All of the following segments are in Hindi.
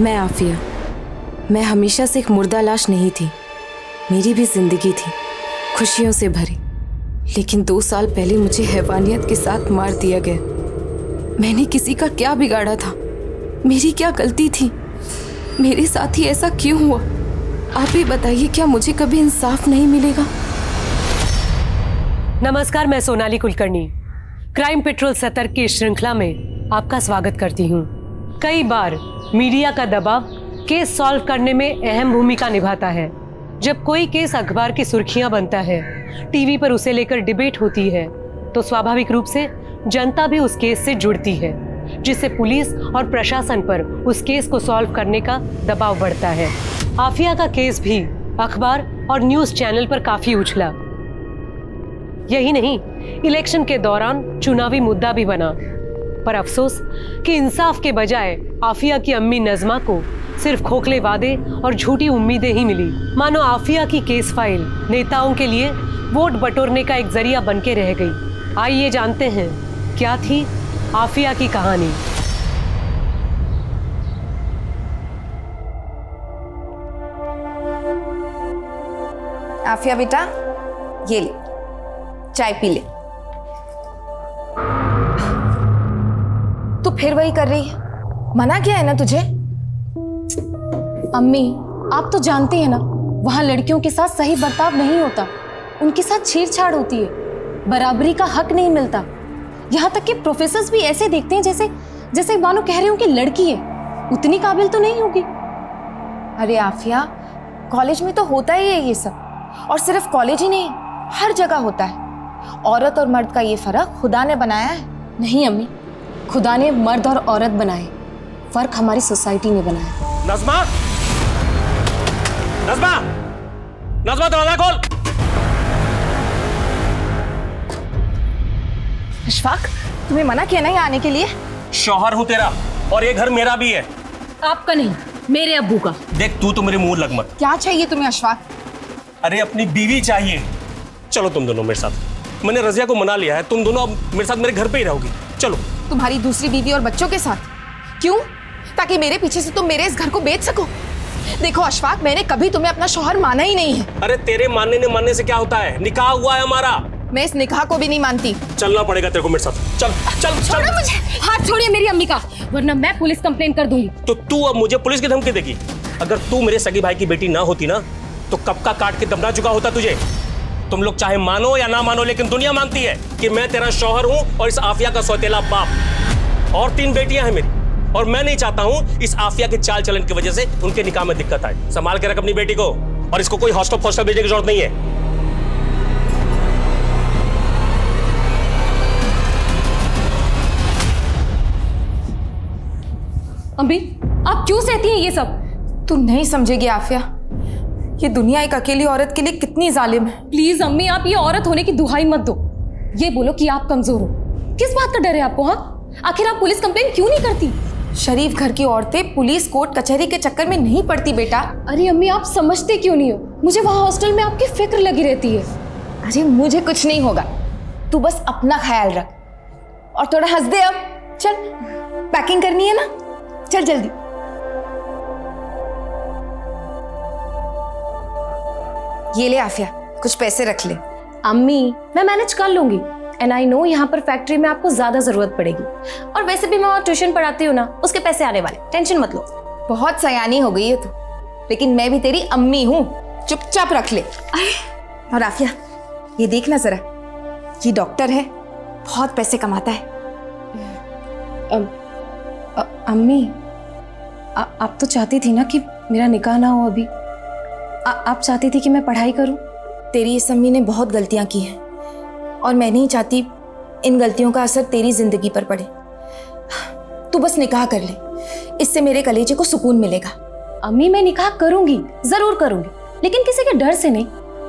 मैं आफिया। मैं हमेशा से एक मुर्दा लाश नहीं थी। मेरी भी जिंदगी थी, खुशियों से भरी। लेकिन 2 साल पहले मुझे हैवानियत के साथ मार दिया गया। मैंने किसी का क्या बिगाड़ा था? मेरी क्या गलती थी? मेरे साथ ही ऐसा क्यों हुआ? आप ही बताइए, क्या मुझे कभी इंसाफ नहीं मिलेगा? नमस्कार, मैं सोनाली कुलकर्णी क्राइम पेट्रोल सतर्क की श्रृंखला में आपका स्वागत करती हूँ। कई बार मीडिया का दबाव केस सॉल्व करने में अहम भूमिका निभाता है। जब कोई केस अखबार की सुर्खियां बनता है, टीवी पर उसे लेकर डिबेट होती है, तो स्वाभाविक रूप से जनता भी उस केस से जुड़ती है, जिससे पुलिस और प्रशासन पर उस केस को सॉल्व करने का दबाव बढ़ता है। आफिया का केस भी अखबार और न्यूज चैनल पर काफी उछला। यही नहीं, इलेक्शन के दौरान चुनावी मुद्दा भी बना। पर अफसोस कि इंसाफ के बजाय आफिया की अम्मी नज़मा को सिर्फ खोखले वादे और झूठी उम्मीदें ही मिली। मानो आफिया की केस फाइल नेताओं के लिए वोट बटोरने का एक जरिया बनके रह गई। आइए जानते हैं क्या थी आफिया की कहानी। आफिया बेटा, ये ले, चाय पी ले। तू फिर वही कर रही है? मना किया है ना तुझे? अम्मी, आप तो जानती हैं ना, वहाँ लड़कियों के साथ सही बर्ताव नहीं होता। उनके साथ छेड़छाड़ होती है, बराबरी का हक नहीं मिलता। यहाँ तक कि प्रोफेसर्स भी ऐसे देखते हैं जैसे मानो कह रहे हो कि लड़की है, उतनी काबिल तो नहीं होगी। अरे आफिया, कॉलेज में तो होता ही है ये सब, और सिर्फ कॉलेज ही नहीं, हर जगह होता है। औरत और मर्द का ये फर्क खुदा ने बनाया है। नहीं अम्मी, खुदा ने मर्द और औरत बनाए, फर्क हमारी सोसाइटी ने बनाया। नज़मा, नज़मा, नज़मा, दरवाजा खोल। अशफाक, तुम्हें मना किया ना यहाँ आने के लिए? शौहर हूँ तेरा, और ये घर मेरा भी है। आपका नहीं, मेरे अब्बू का। देख, तू तो मेरे मुंह लग मत। क्या चाहिए तुम्हें अशफाक? अरे अपनी बीवी चाहिए। चलो तुम दोनों मेरे साथ। मैंने रजिया को मना लिया है, तुम दोनों अब मेरे साथ मेरे घर पे ही रहोगी। चलो। तुम्हारी दूसरी बीवी और बच्चों के साथ? क्यों? ताकि मेरे पीछे से तुम मेरे इस घर को बेच सको? देखो अशफाक, मैंने कभी तुम्हें अपना शौहर माना ही नहीं है। अरे तेरे मानने से क्या होता है? निकाह हुआ है हमारा। मैं इस निकाह को भी नहीं मानती। चलना पड़ेगा तेरे को मेरे साथ। चल चल चल। छोड़ो मुझे। हाथ छोड़िए मेरी अम्मी का, वरना मैं पुलिस कंप्लेन कर दूंगी। तो तू अब मुझे पुलिस की धमकी देगी? अगर तू मेरे सगी भाई की बेटी ना होती ना, तो कब का काट के दबना चुका होता तुझे। तुम लोग चाहे मानो या ना मानो, लेकिन दुनिया मानती है कि मैं तेरा शौहर हूं और इस आफिया का सौतेला बाप। और 3 बेटियां हैं मेरी, और मैं नहीं चाहता हूं इस आफिया के चाल चलन की वजह से उनके निकाह में दिक्कत आए। संभाल के रख अपनी बेटी को, और इसको कोई हॉस्टल भेजने की जरूरत नहीं है। अम्मी, आप क्यों सहती हैं ये सब? तू नहीं समझेगी आफिया, ये दुनिया एक अकेली औरत के लिए कितनी जालिम है। प्लीज अम्मी, आप ये औरत होने की दुहाई मत दो। ये बोलो कि आप कमजोर हो। किस बात का डर है आपको? हाँ, आखिर आप पुलिस कंप्लेन क्यों नहीं करती? शरीफ घर की औरतें पुलिस कोर्ट कचहरी के चक्कर में नहीं पड़ती बेटा। अरे अम्मी, आप समझते क्यों नहीं हो? मुझे वहाँ हॉस्टल में आपकी फिक्र लगी रहती है। अरे मुझे कुछ नहीं होगा, तू बस अपना ख्याल रख, और थोड़ा हंस दे। अब चल, पैकिंग करनी है ना, चल जल्दी। ये ले आफिया, कुछ पैसे रख ले। अम्मी, मैं मैनेज कर लूंगी। एंड आई नो यहाँ पर फैक्ट्री में आपको ज्यादा जरूरत पड़ेगी, और वैसे भी मैं वहाँ ट्यूशन पढ़ाती हूँ ना, उसके पैसे आने वाले, टेंशन मत लो। बहुत सयानी हो गई है तू, लेकिन मैं भी तेरी अम्मी हूँ, चुपचाप रख ले। और आफिया, ये देखना जरा, ये डॉक्टर है, बहुत पैसे कमाता है। अम्मी, आप तो चाहती थी ना कि मेरा निकाह ना हो अभी। आप चाहती थी कि मैं पढ़ाई करूं। तेरी इस अम्मी ने बहुत गलतियां की हैं, और मैं नहीं चाहती इन गलतियों का असर तेरी जिंदगी पर पड़े। तू बस निकाह कर ले, इससे मेरे कलेजे को सुकून मिलेगा। अम्मी, मैं निकाह करूंगी, जरूर करूंगी, लेकिन किसी के डर से नहीं,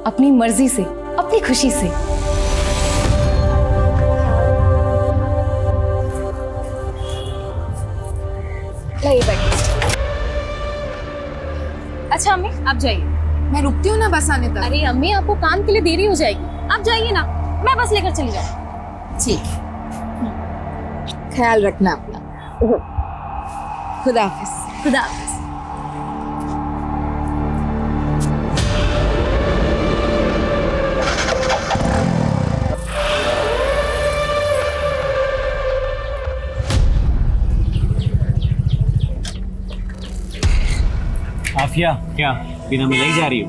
अपनी मर्जी से, अपनी खुशी से। अच्छा अम्मी, आप जाइए। मैं रुकती हूँ ना बस आने तक। अरे अम्मी, आपको काम के लिए देरी हो जाएगी, आप जाइए ना, मैं बस लेकर चली जाऊँ। ठीक, ख्याल रखना अपना। खुदा हाफिज। खुदा हाफिज। आफिया, क्या बिना मिले ही जा रही हो?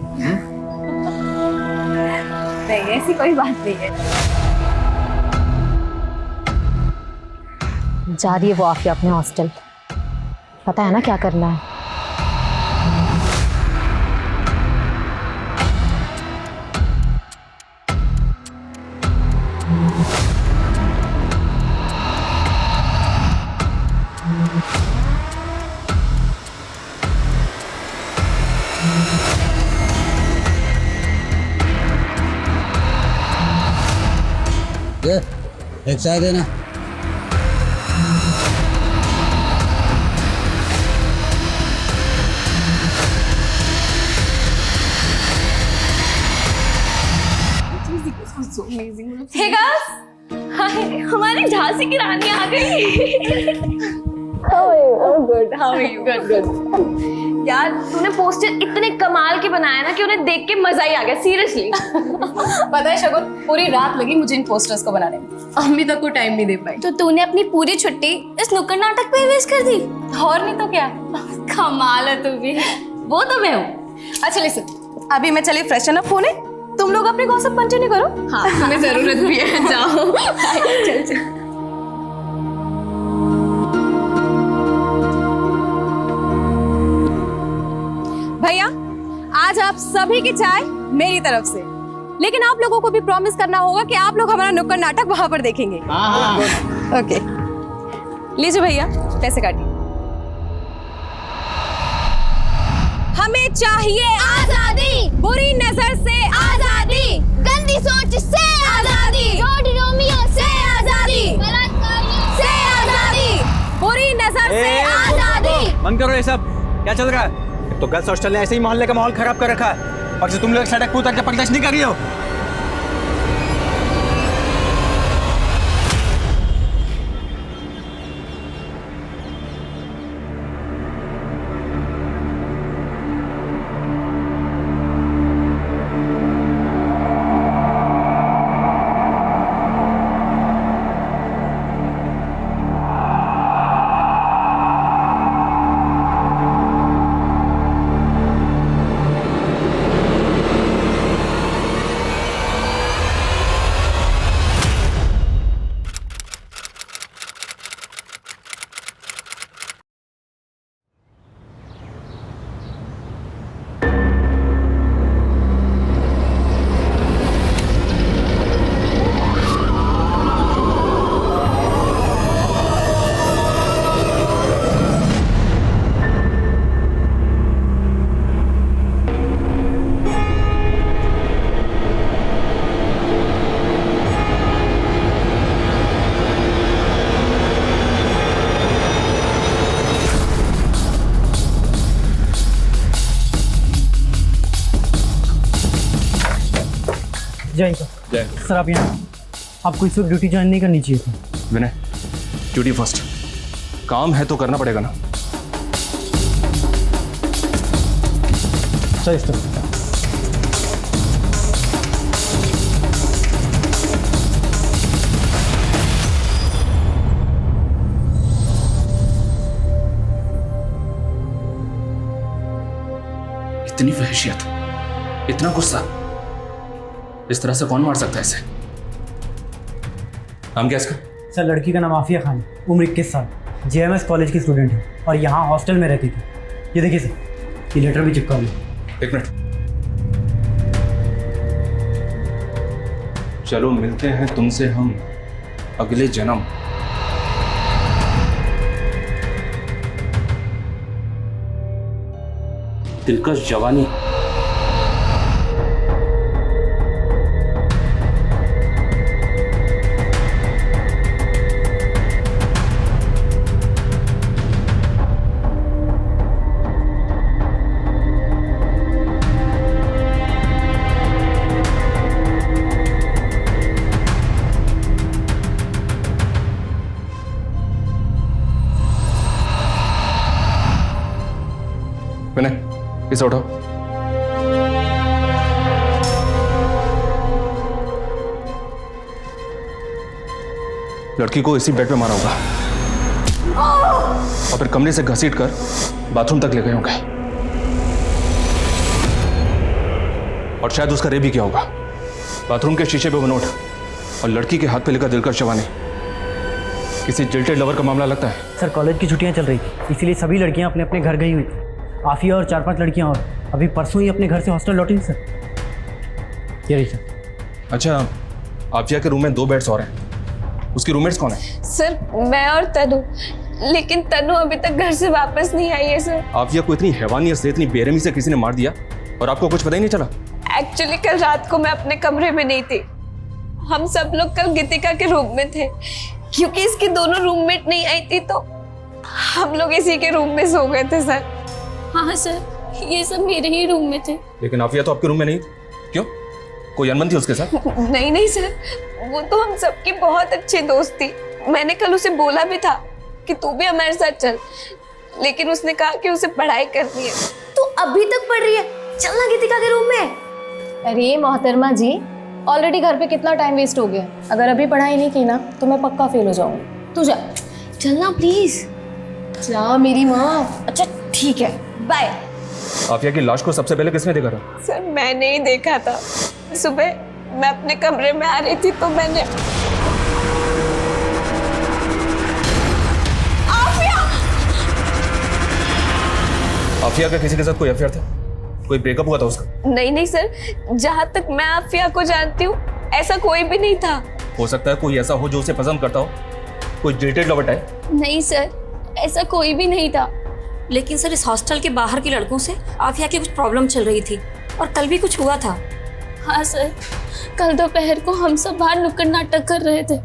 नहीं, ऐसी कोई बात नहीं है। जा रही है वो आफिया अपने हॉस्टल। पता है ना क्या करना है। एक चाय देना। हे गाइस, हाय, हमारी झांसी की रानी आ गई। यार तूने पोस्टर इतने कमाल के बनाया ना कि उन्हें देख के मजा ही आ गया, सीरियसली। पता है शगुन, पूरी रात लगी मुझे इन पोस्टर्स को बनाने में। अम्मी तक को टाइम नहीं दे पाई। तो तूने अपनी पूरी छुट्टी इस नुक्कड़ नाटक पे वेस्ट कर दी? और नहीं तो क्या। कमाल है तू भी। वो तो मैं हूँ। अच्छा लिसन, अभी मैं चली फ्रेशन अप होने, तुम लोग अपने गॉसिप कंटिन्यू करो। हाँ तुम्हें जरूरत भी है, जाओ। चल चल। भैया, आज आप सभी की चाय मेरी तरफ से, लेकिन आप लोगों को भी प्रॉमिस करना होगा कि आप लोग हमारा नुक्कड़ नाटक वहां पर देखेंगे। ओके, लीजिए भैया, पैसे काटिए। हमें चाहिए आजादी, बुरी नजर से आजादी, गंदी सोच से आजादी, रोड रोमियो से आजादी, से आजादी, बुरी नजर से आजादी। बंद करो ये सब। क्या चल रहा है? तो गर्ल्स हॉस्टल ने ऐसे ही मोहल्ले का माहौल खराब कर रखा है, और तुम लोग सड़क पर उतर के प्रदर्शन नहीं कर रही हो। जय सर, आप यहाँ। आपको इस वक्त ड्यूटी ज्वाइन नहीं करनी चाहिए थी। विनय, ड्यूटी फर्स्ट। काम है तो करना पड़ेगा ना। सर, इस तरह इतनी वहशियत, इतना गुस्सा, इस तरह से कौन मार सकता है इसे? नाम क्या इसका? सर, लड़की का नाम आफिया खान, उम्र 21 साल, JMS कॉलेज की स्टूडेंट है और यहाँ हॉस्टल में रहती थी। ये देखिए सर, ये लेटर भी चिपका हुआ है। एक मिनट, चलो मिलते हैं तुमसे हम अगले जन्म। दिलकश जवानी। विनय, इसे उठाओ। लड़की को इसी बेड पे मारा होगा और फिर कमरे से घसीट कर बाथरूम तक ले गए होंगे। और शायद उसका रेप भी किया होगा। बाथरूम के शीशे पे वो नोट और लड़की के हाथ पे लेकर दिलकश जवानी। किसी जिल्टेड लवर का मामला लगता है। सर कॉलेज की छुट्टियां चल रही थी, इसीलिए सभी लड़कियां अपने अपने घर गई हुई थी। आफिया और 4-5 लड़कियां और अभी परसों ही अपने घर से हॉस्टल लौटी सर। ये रही सर। अच्छा, आफिया के रूम में 2 बेड्स और हैं। उसकी रूममेट्स कौन है? सर मैं और तनु, लेकिन तनु अभी तक घर से वापस नहीं आई है सर। आफिया को इतनी हैवानियत से, इतनी बेरहमी से किसी ने मार दिया और आपको कुछ पता ही नहीं चला? एक्चुअली कल रात को मैं अपने कमरे में नहीं थी। हम सब लोग कल गीतिका के रूम में थे, क्योंकि इसकी दोनों रूममेट नहीं आई थी तो हम लोग इसी के रूम में सो गए थे सर। हाँ सर, ये सब मेरे ही रूम में थे। लेकिन आफिया तो आपके रूम में नहीं थी। क्यों? कोई अनबन थी उसके साथ? नहीं नहीं सर, वो तो हम सबकी बहुत अच्छी दोस्त थी। मैंने कल उसे बोला भी था कि तू भी हमारे साथ चल, लेकिन उसने कहा कि उसे पढ़ाई करनी है। तू अभी तक पढ़ रही है? चलना गीतिका के रूम में। अरे मोहतरमा जी, ऑलरेडी घर पे कितना टाइम वेस्ट हो गया। अगर अभी पढ़ाई नहीं की ना तो मैं पक्का फेल हो जाऊंगी। तू जा, चलना प्लीज। जा मेरी माँ। अच्छा ठीक है, बाय। आफिया की लाश को सबसे पहले किसने देखा था? सर मैंने ही देखा था। सुबह मैं अपने कमरे में आ रही थी तो मैंने आफिया का किसी के साथ कोई अफेयर था? कोई ब्रेकअप हुआ था उसका? नहीं नहीं सर, जहाँ तक मैं आफिया को जानती हूँ ऐसा कोई भी नहीं था। हो सकता है कोई ऐसा हो जो उसे पसंद करता हो, कोई जिल्टेड लवर टाइप। नहीं सर, ऐसा कोई भी नहीं था। लेकिन सर, इस हॉस्टल के बाहर के लड़कों से आफिया की कुछ प्रॉब्लम चल रही थी और कल भी कुछ हुआ था। हाँ सर, कल दोपहर को हम सब बाहर नुक्कड़ नाटक कर रहे थे,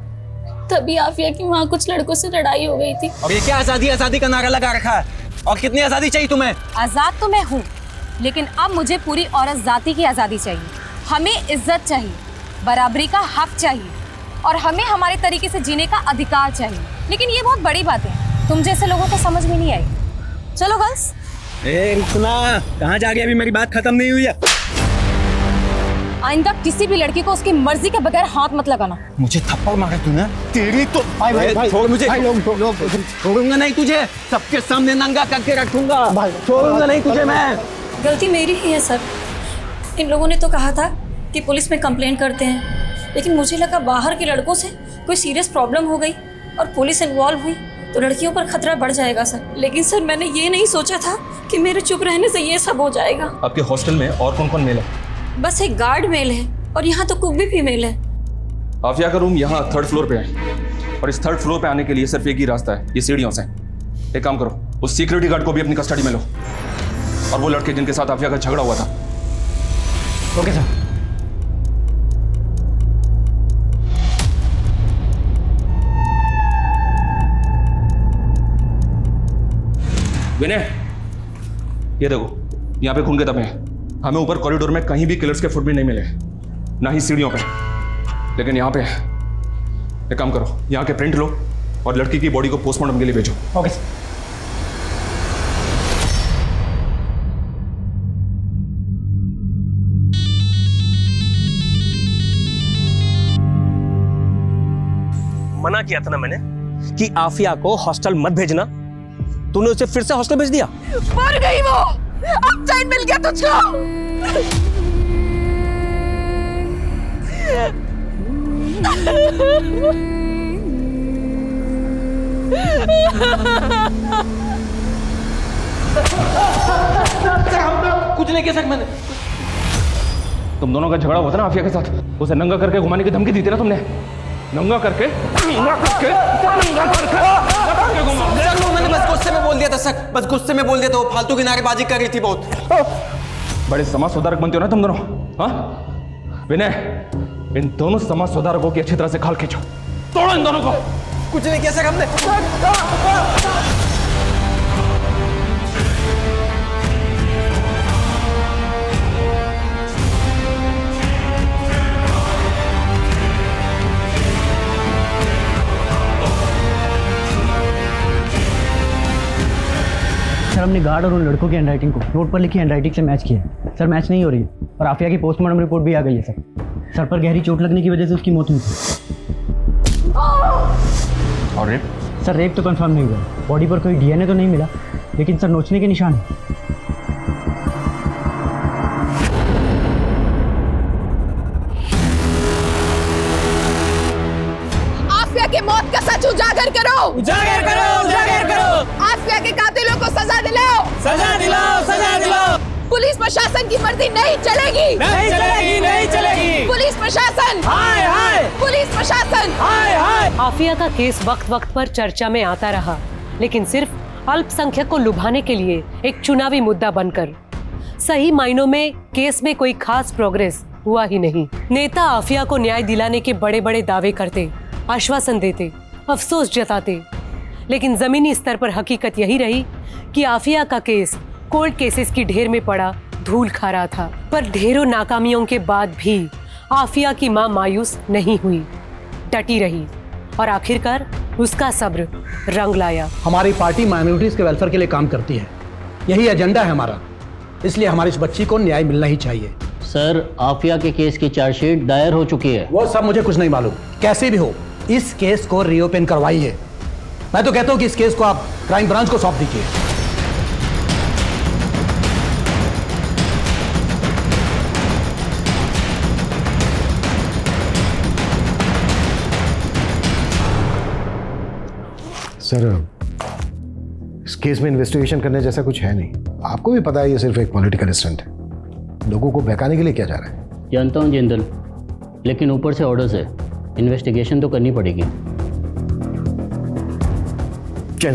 तभी आफिया की वहाँ कुछ लड़कों से लड़ाई हो गई थी। और ये क्या आजादी आजादी का नारा लगा रखा है? और कितनी आजादी चाहिए तुम्हें? आजाद तो मैं हूँ, लेकिन अब मुझे पूरी औरत जाति की आजादी चाहिए। हमें इज्जत चाहिए, बराबरी का हक चाहिए और हमें हमारे तरीके से जीने का अधिकार चाहिए। लेकिन ये बहुत बड़ी बात है, तुम जैसे लोगों को समझ में नहीं आई। चलो गर्ल्स। सुना, कहाँ जा रही? अभी मेरी बात खत्म नहीं हुई है। आइंदा किसी भी लड़की को उसकी मर्जी के बगैर हाथ मत लगाना। मुझे थप्पड़ मारा तूने? तेरी तो भाई छोड़ मुझे। छोड़ूंगा नहीं तुझे, सबके सामने नंगा करके रखूंगा। छोड़ूंगा नहीं तुझे मैं। गलती मेरी ही है सर। इन लोगों ने तो कहा था कि पुलिस में कंप्लेंट करते हैं, लेकिन मुझे लगा बाहर के लड़कों से कोई सीरियस प्रॉब्लम हो गई और पुलिस इन्वॉल्व हुई तो लड़कियों पर खतरा बढ़ जाएगा सर। लेकिन सर मैंने ये नहीं सोचा था कि मेरे चुप रहने से ये सब हो जाएगा। आपके हॉस्टल में और कौन कौन मेल है? बस एक गार्ड मेल है और यहाँ तो कुक भी फीमेल है। आफिया का रूम यहाँ 3rd फ्लोर पे है और इस 3rd फ्लोर पे आने के लिए सिर्फ एक ही रास्ता है, ये सीढ़ियों से। एक काम करो, उस सिक्योरिटी गार्ड को भी अपनी कस्टडी में लो और वो लड़के जिनके साथ आफिया का झगड़ा हुआ था। Okay sir. विनय, ये देखो, यहाँ पे खून के धब्बे हैं। हमें ऊपर कॉरिडोर में कहीं भी किलर्स के फुटप्रिंट नहीं मिले, ना ही सीढ़ियों पे, लेकिन यहाँ पे एक काम करो, यहाँ के प्रिंट लो और लड़की की बॉडी को पोस्टमार्टम के लिए भेजो। Okay sir. मना किया था ना मैंने कि आफिया को हॉस्टल मत भेजना, तूने उसे फिर से हॉस्टल भेज दिया। मर गई वो, अब चैन मिल गया तुझको। कुछ नहीं किया सर मैंने। तुम दोनों का झगड़ा हुआ था ना आफिया के साथ, उसे नंगा करके घुमाने की धमकी दी थी ना तुमने? नंगा करके मैंने बस गुस्से में बोल दिया था सर, बस गुस्से में बोल दिया था। वो फालतू की नारेबाजी कर रही थी बहुत। बड़े समाज सुधारक बनते हो ना तुम दोनों, हाँ? विनय, इन दोनों समाज सुधारकों की अच्छी तरह से खाल खींचो, तोड़ो इन दोनों को। कुछ नहीं किया सर हमने। सर हमने गार्ड और उन लड़कों की हैंडराइटिंग को नोट पर लिखी हैंडराइटिंग से मैच किया है। सर मैच नहीं हो रही है और आफिया की पोस्टमार्टम रिपोर्ट भी आ गई है सर। सर पर गहरी चोट लगने की वजह से उसकी मौत हुई थी। और रेप? सर रेप तो कंफर्म नहीं हुआ, बॉडी पर कोई डीएनए तो नहीं मिला, लेकिन सर नोचने के निशान है। करो, उजागर करो, उजागर करो। आफिया के कातिलों को सजा दिलाओ, सजा दिलाओ, सजा दिलाओ। पुलिस प्रशासन की मर्जी नहीं चलेगी, नहीं चलेगी, नहीं चलेगी। पुलिस प्रशासन, हाय हाय, पुलिस प्रशासन, हाय हाय। आफिया का केस वक्त वक्त पर चर्चा में आता रहा, लेकिन सिर्फ अल्पसंख्यक को लुभाने के लिए एक चुनावी मुद्दा बनकर। सही मायनों में केस में कोई खास प्रोग्रेस हुआ ही नहीं। नेता आफिया को न्याय दिलाने के बड़े बड़े दावे करते, आश्वासन देते, अफसोस जताते, लेकिन जमीनी स्तर पर हकीकत यही रही कि आफिया का केस कोर्ट केसेस की ढेर में पड़ा धूल खा रहा था। पर ढेरों नाकामियों के बाद भी आफिया की मां मायूस नहीं हुई, डटी रही और आखिरकार उसका सब्र रंग लाया। हमारी पार्टी माइनॉरिटीज के वेलफेयर के लिए काम करती है, यही एजेंडा है हमारा, इसलिए हमारी इस बच्ची को न्याय मिलना ही चाहिए। सर, आफिया के केस की चार्जशीट दायर हो चुकी है। वो सब मुझे कुछ नहीं मालूम, कैसे भी हो इस केस को रीओपन करवाइए। मैं तो कहता हूं कि इस केस को आप क्राइम ब्रांच को सौंप दीजिए। सर, इस केस में इन्वेस्टिगेशन करने जैसा कुछ है नहीं। आपको भी पता है ये सिर्फ एक पॉलिटिकल स्टंट है। लोगों को बहकाने के लिए किया जा रहा है। जानता हूँ जिंदल, लेकिन ऊपर से ऑर्डर्स है, इन्वेस्टिगेशन तो करनी पड़ेगी। चैन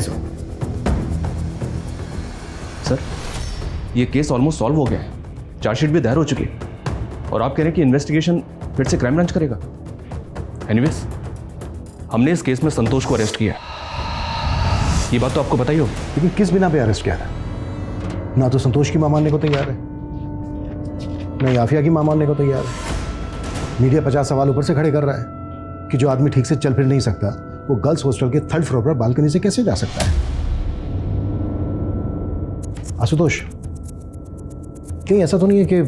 सर, ये केस ऑलमोस्ट सॉल्व हो गया है, चार्जशीट भी दायर हो चुकी है और आप कह रहे हैं कि इन्वेस्टिगेशन फिर से क्राइम ब्रांच करेगा। एनीवेज, हमने इस केस में संतोष को अरेस्ट किया, ये बात तो आपको पता ही होगी। लेकिन किस बिना पे अरेस्ट किया था? ना तो संतोष की मां मानने को तैयार है, ना ही आफिया की मां मानने को तैयार है। मीडिया 50 सवाल ऊपर से खड़े कर रहा है कि जो आदमी ठीक से चल फिर नहीं सकता वो गर्ल्स हॉस्टल के 3rd फ्लोर पर बालकनी से कैसे जा सकता है। आशुतोष, कहीं ऐसा तो नहीं है कि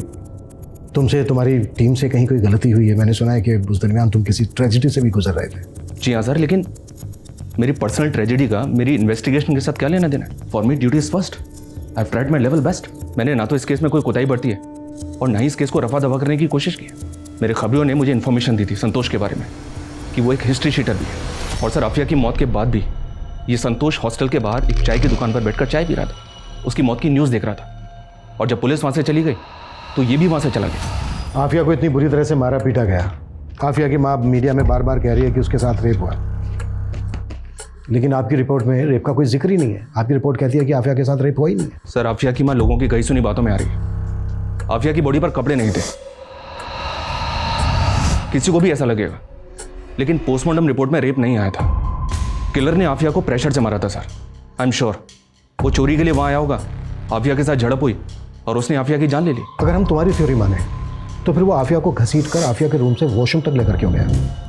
तुमसे, तुम्हारी टीम से कहीं कोई गलती हुई है? मैंने सुना है कि उस दरमियान तुम किसी ट्रेजेडी से भी गुजर रहे थे। जी हाँ सर, लेकिन मेरी पर्सनल ट्रेजेडी का मेरी इन्वेस्टिगेशन के साथ क्या लेना देना? For me duty is first. I have tried my level best. मैंने ना तो इस केस में कोई कोताही बरती है और ना ही इस केस को रफा दफा करने की कोशिश की है। मेरे खबरों ने मुझे इन्फॉर्मेशन दी थी संतोष के बारे में कि वो एक हिस्ट्री शीटर भी है। और सर, आफिया की मौत के बाद भी ये संतोष हॉस्टल के बाहर एक चाय की दुकान पर बैठकर चाय पी रहा था, उसकी मौत की न्यूज़ देख रहा था। और जब पुलिस वहाँ से चली गई तो ये भी वहाँ से चला गया। आफिया को इतनी बुरी तरह से मारा पीटा गया। आफिया की माँ मीडिया में बार बार कह रही है कि उसके साथ रेप हुआ, लेकिन आपकी रिपोर्ट में रेप का कोई जिक्र ही नहीं है। आपकी रिपोर्ट कहती है कि आफिया के साथ रेप हुआ ही नहीं है। सर, आफिया की माँ लोगों की कही सुनी बातों में आ रही है। आफिया की बॉडी पर कपड़े नहीं थे, किसी को भी ऐसा लगेगा, लेकिन पोस्टमार्टम रिपोर्ट में रेप नहीं आया था। किलर ने आफिया को प्रेशर से मारा था सर। आई एम श्योर वो चोरी के लिए वहाँ आया होगा, आफिया के साथ झड़प हुई और उसने आफिया की जान ले ली। अगर हम तुम्हारी थ्योरी माने तो फिर वो आफिया को घसीट कर आफिया के रूम से वॉशरूम तक लेकर क्यों गया?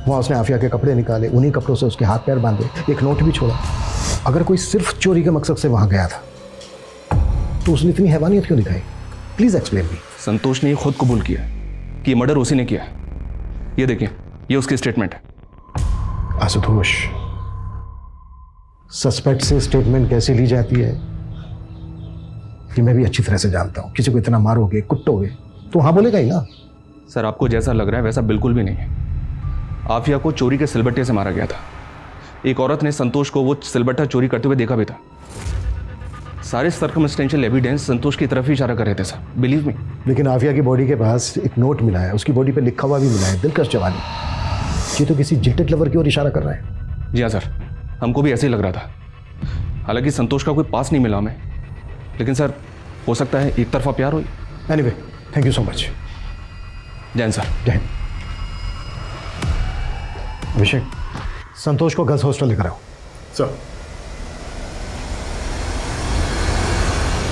वहाँ उसने आफिया के कपड़े निकाले, उन्हीं कपड़ों से उसके हाथ पैर बांधे, एक नोट भी छोड़ा। अगर कोई सिर्फ चोरी के मकसद से वहाँ गया था तो उसने इतनी हैवानियत क्यों दिखाई? Please explain me. संतोष ने खुद कबूल किया कि मर्डर उसी ने किया। ये देखिए, ये उसकी स्टेटमेंट है। आशुतोष, सस्पेक्ट से स्टेटमेंट कैसे ली जाती है कि मैं भी अच्छी तरह से जानता हूँ। किसी को इतना मारोगे, कुटोगे तो हाँ बोलेगा ही ना। सर, आपको जैसा लग रहा है वैसा बिल्कुल भी नहीं है। आफिया को चोरी के सिलबट्टे से मारा गया था। एक औरत ने संतोष को वो सिलबट्टा चोरी करते हुए देखा भी था। सारे सर्कमस्टेंशियल एविडेंस संतोष की तरफ ही इशारा कर रहे थे सर, बिलीव मी। लेकिन आफिया की बॉडी के पास एक नोट मिला है, उसकी बॉडी पे लिखा हुआ भी मिला है, दिलकश जवानी। ये तो किसी जिल्टेड लवर की ओर इशारा कर रहा है। जी हाँ सर, हमको भी ऐसे ही लग रहा था। हालांकि संतोष का कोई पास नहीं मिला हमें, लेकिन सर हो सकता है एक तरफा प्यार हो। Anyway, thank you so much. जय हिंद सर। जय हिंद। अभिषेक, संतोष को गर्ल्स हॉस्टल लेकर आओ। सर।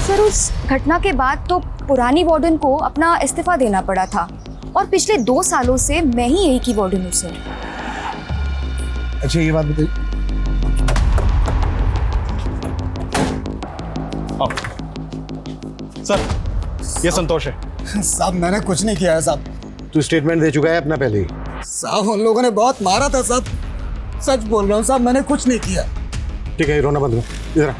सर, उस घटना के बाद तो पुरानी वार्डन को अपना इस्तीफा देना पड़ा था और पिछले 2 सालों से मैं ही यही की वार्डन हूँ सर। अच्छा, ये बात बताइए। सर, ये संतोष है। साहब, मैंने कुछ नहीं किया है साहब। तू स्टेटमेंट दे चुका है अपना पहले ही। साहब, उन लोगों ने बहुत मारा था साहब। सच बोल रहा हूँ साहब, मैंने कुछ नहीं किया। ठीक है, रोना बंद करो। इधर आ।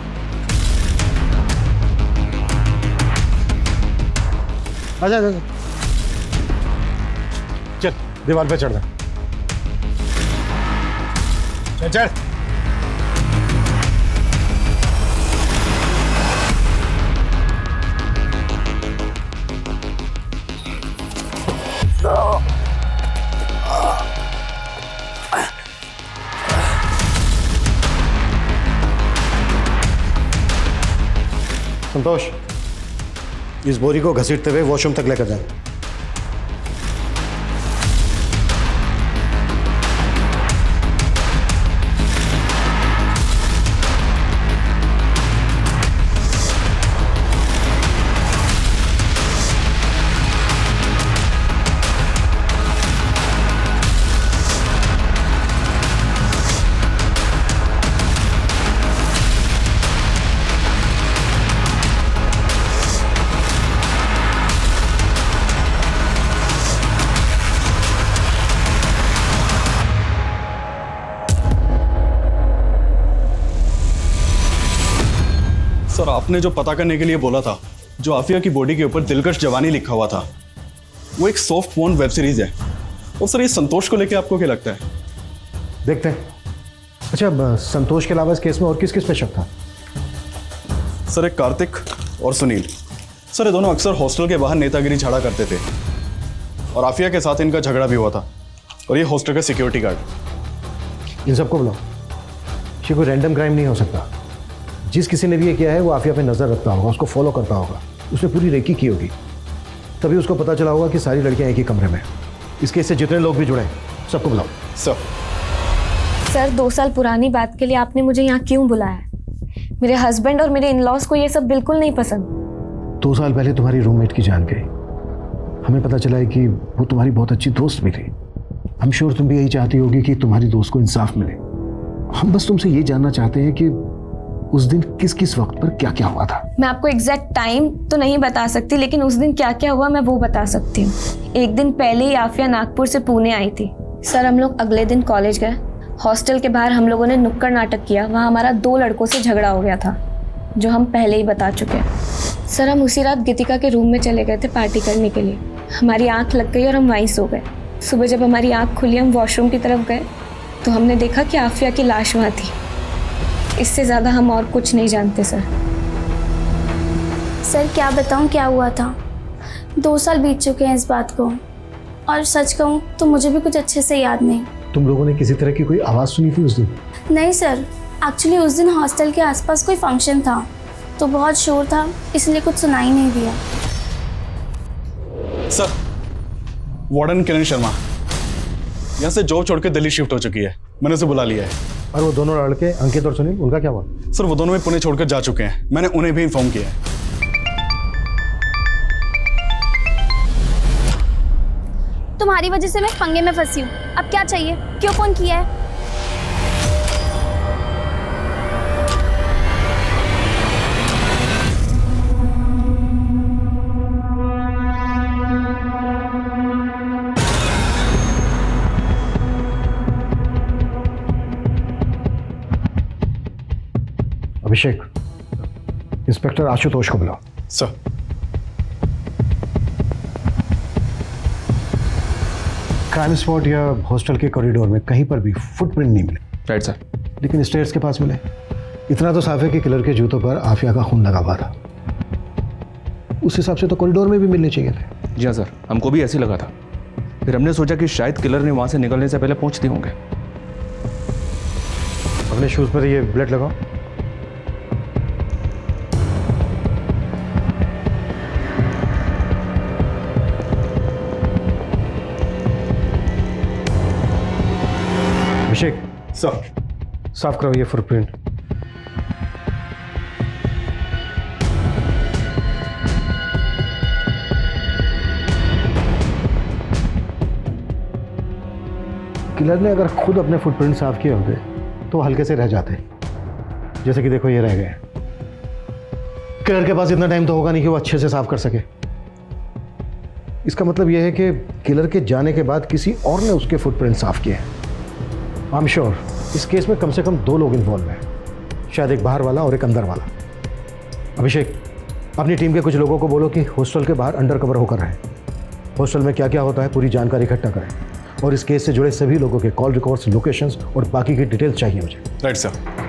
आजा। चल, दीवार पे चढ़ जा। चल। संतोष, इस बोरी को घसीटते हुए वॉशरूम तक लेकर जाए। सर, आपने जो पता करने के लिए बोला था, जो आफिया की बॉडी के ऊपर दिलकश जवानी लिखा हुआ था, वो एक सॉफ्ट पोर्न वेब सीरीज है। और सर, ये संतोष को लेके आपको क्या लगता है? देखते हैं। अच्छा, संतोष के अलावा इस केस में और किस किस पे शक था? सर, एक कार्तिक और सुनील। सर, ये दोनों अक्सर हॉस्टल के बाहर नेतागिरी झाड़ा करते थे और आफिया के साथ इनका झगड़ा भी हुआ था। और ये हॉस्टल का सिक्योरिटी गार्ड। इन सबको बुलाओ। ये कोई रैंडम क्राइम नहीं हो सकता। जिस किसी ने भी ये किया है वो आफिया पे नजर रखता होगा, उसको फॉलो करता होगा, उसने पूरी रेकी की होगी, तभी उसको पता चला होगा कि सारी लड़कियां एक ही कमरे में। इस केस से जितने लोग भी जुड़े सबको बुलाओ। सर 2 साल पुरानी बात के लिए आपने मुझे यहाँ क्यों बुलाया? मेरे हस्बैंड और मेरे इन-लॉज को ये सब बिल्कुल नहीं पसंद। 2 साल पहले तुम्हारी रूममेट की जान गई। हमें पता चला है कि वो तुम्हारी बहुत अच्छी दोस्त भी थी। आई एम श्योर तुम भी यही चाहती होगी कि तुम्हारी दोस्त को इंसाफ मिले। हम बस तुमसे ये जानना चाहते हैं कि उस दिन किस किस वक्त पर क्या क्या हुआ था। मैं आपको एग्जैक्ट टाइम तो नहीं बता सकती, लेकिन उस दिन क्या क्या हुआ मैं वो बता सकती हूँ। एक दिन पहले ही आफिया नागपुर से पुणे आई थी। सर, हम लोग अगले दिन कॉलेज गए। हॉस्टल के बाहर हम लोगों ने नुक्कड़ नाटक किया। वहाँ हमारा 2 लड़कों से झगड़ा हो गया था, जो हम पहले ही बता चुके हैं। सर, हम उसी रात गीतिका के रूम में चले गए थे पार्टी करने के लिए। हमारी आँख लग गई और हम वहीं सो गए। सुबह जब हमारी आँख खुली, हम वॉशरूम की तरफ गए तो हमने देखा कि आफिया की लाश वहाँ थी। इससे ज़्यादा हम और कुछ नहीं जानते सर। सर, क्या बताऊं क्या हुआ था। 2 साल बीत चुके हैं इस बात को, और सच कहूं तो मुझे भी कुछ अच्छे से याद नहीं। तुम लोगों ने किसी तरह की कोई आवाज़ सुनी थी उस दिन? नहीं सर, एक्चुअली उस दिन हॉस्टल के आसपास कोई फंक्शन था तो बहुत शोर था, इसलिए कुछ सुनाई नहीं दिया। सर, वार्डन किरण शर्मा यहाँ से जॉब छोड़ के दिल्ली शिफ्ट हो चुकी है। मैंने उसे बुला लिया है। और वो दोनों लड़के अंकित और सुनील, उनका क्या हुआ? सर, वो दोनों भी पुणे छोड़कर जा चुके हैं। मैंने उन्हें भी इन्फॉर्म किया है। तुम्हारी वजह से मैं पंगे में फंसी हूँ। अब क्या चाहिए? क्यों फोन किया है? अभिषेक, इंस्पेक्टर आशुतोष को बुलाओ। सर। क्राइम स्पॉट या हॉस्टल के कॉरिडोर में कहीं पर भी फुटप्रिंट नहीं मिले। Right sir. लेकिन स्टेयर्स के पास मिले। इतना तो साफ है कि किलर के जूतों पर आफिया का खून लगा हुआ था। उस हिसाब से तो कॉरिडोर में भी मिलने चाहिए थे। जी हाँ सर, हमको भी ऐसे ही लगा था। फिर हमने सोचा कि शायद किलर ने वहां से निकलने से पहले पहुंचते होंगे। अपने शूज पर ये ब्लड लगाओ। अभिषेक सर, साफ करो ये फुटप्रिंट। किलर ने अगर खुद अपने फुटप्रिंट साफ किए होते तो हल्के से रह जाते। जैसे कि देखो ये रह गए। किलर के पास इतना टाइम तो होगा नहीं कि वो अच्छे से साफ कर सके। इसका मतलब यह है कि किलर के जाने के बाद किसी और ने उसके फुटप्रिंट साफ किए। आई एम श्योर इस केस में कम से कम 2 लोग इन्वॉल्व हैं, शायद एक बाहर वाला और एक अंदर वाला। अभिषेक, अपनी टीम के कुछ लोगों को बोलो कि हॉस्टल के बाहर अंडर कवर होकर रहें। हॉस्टल में क्या क्या होता है पूरी जानकारी इकट्ठा करें, और इस केस से जुड़े सभी लोगों के कॉल रिकॉर्ड्स, लोकेशंस और बाकी की डिटेल्स चाहिए मुझे। Right sir.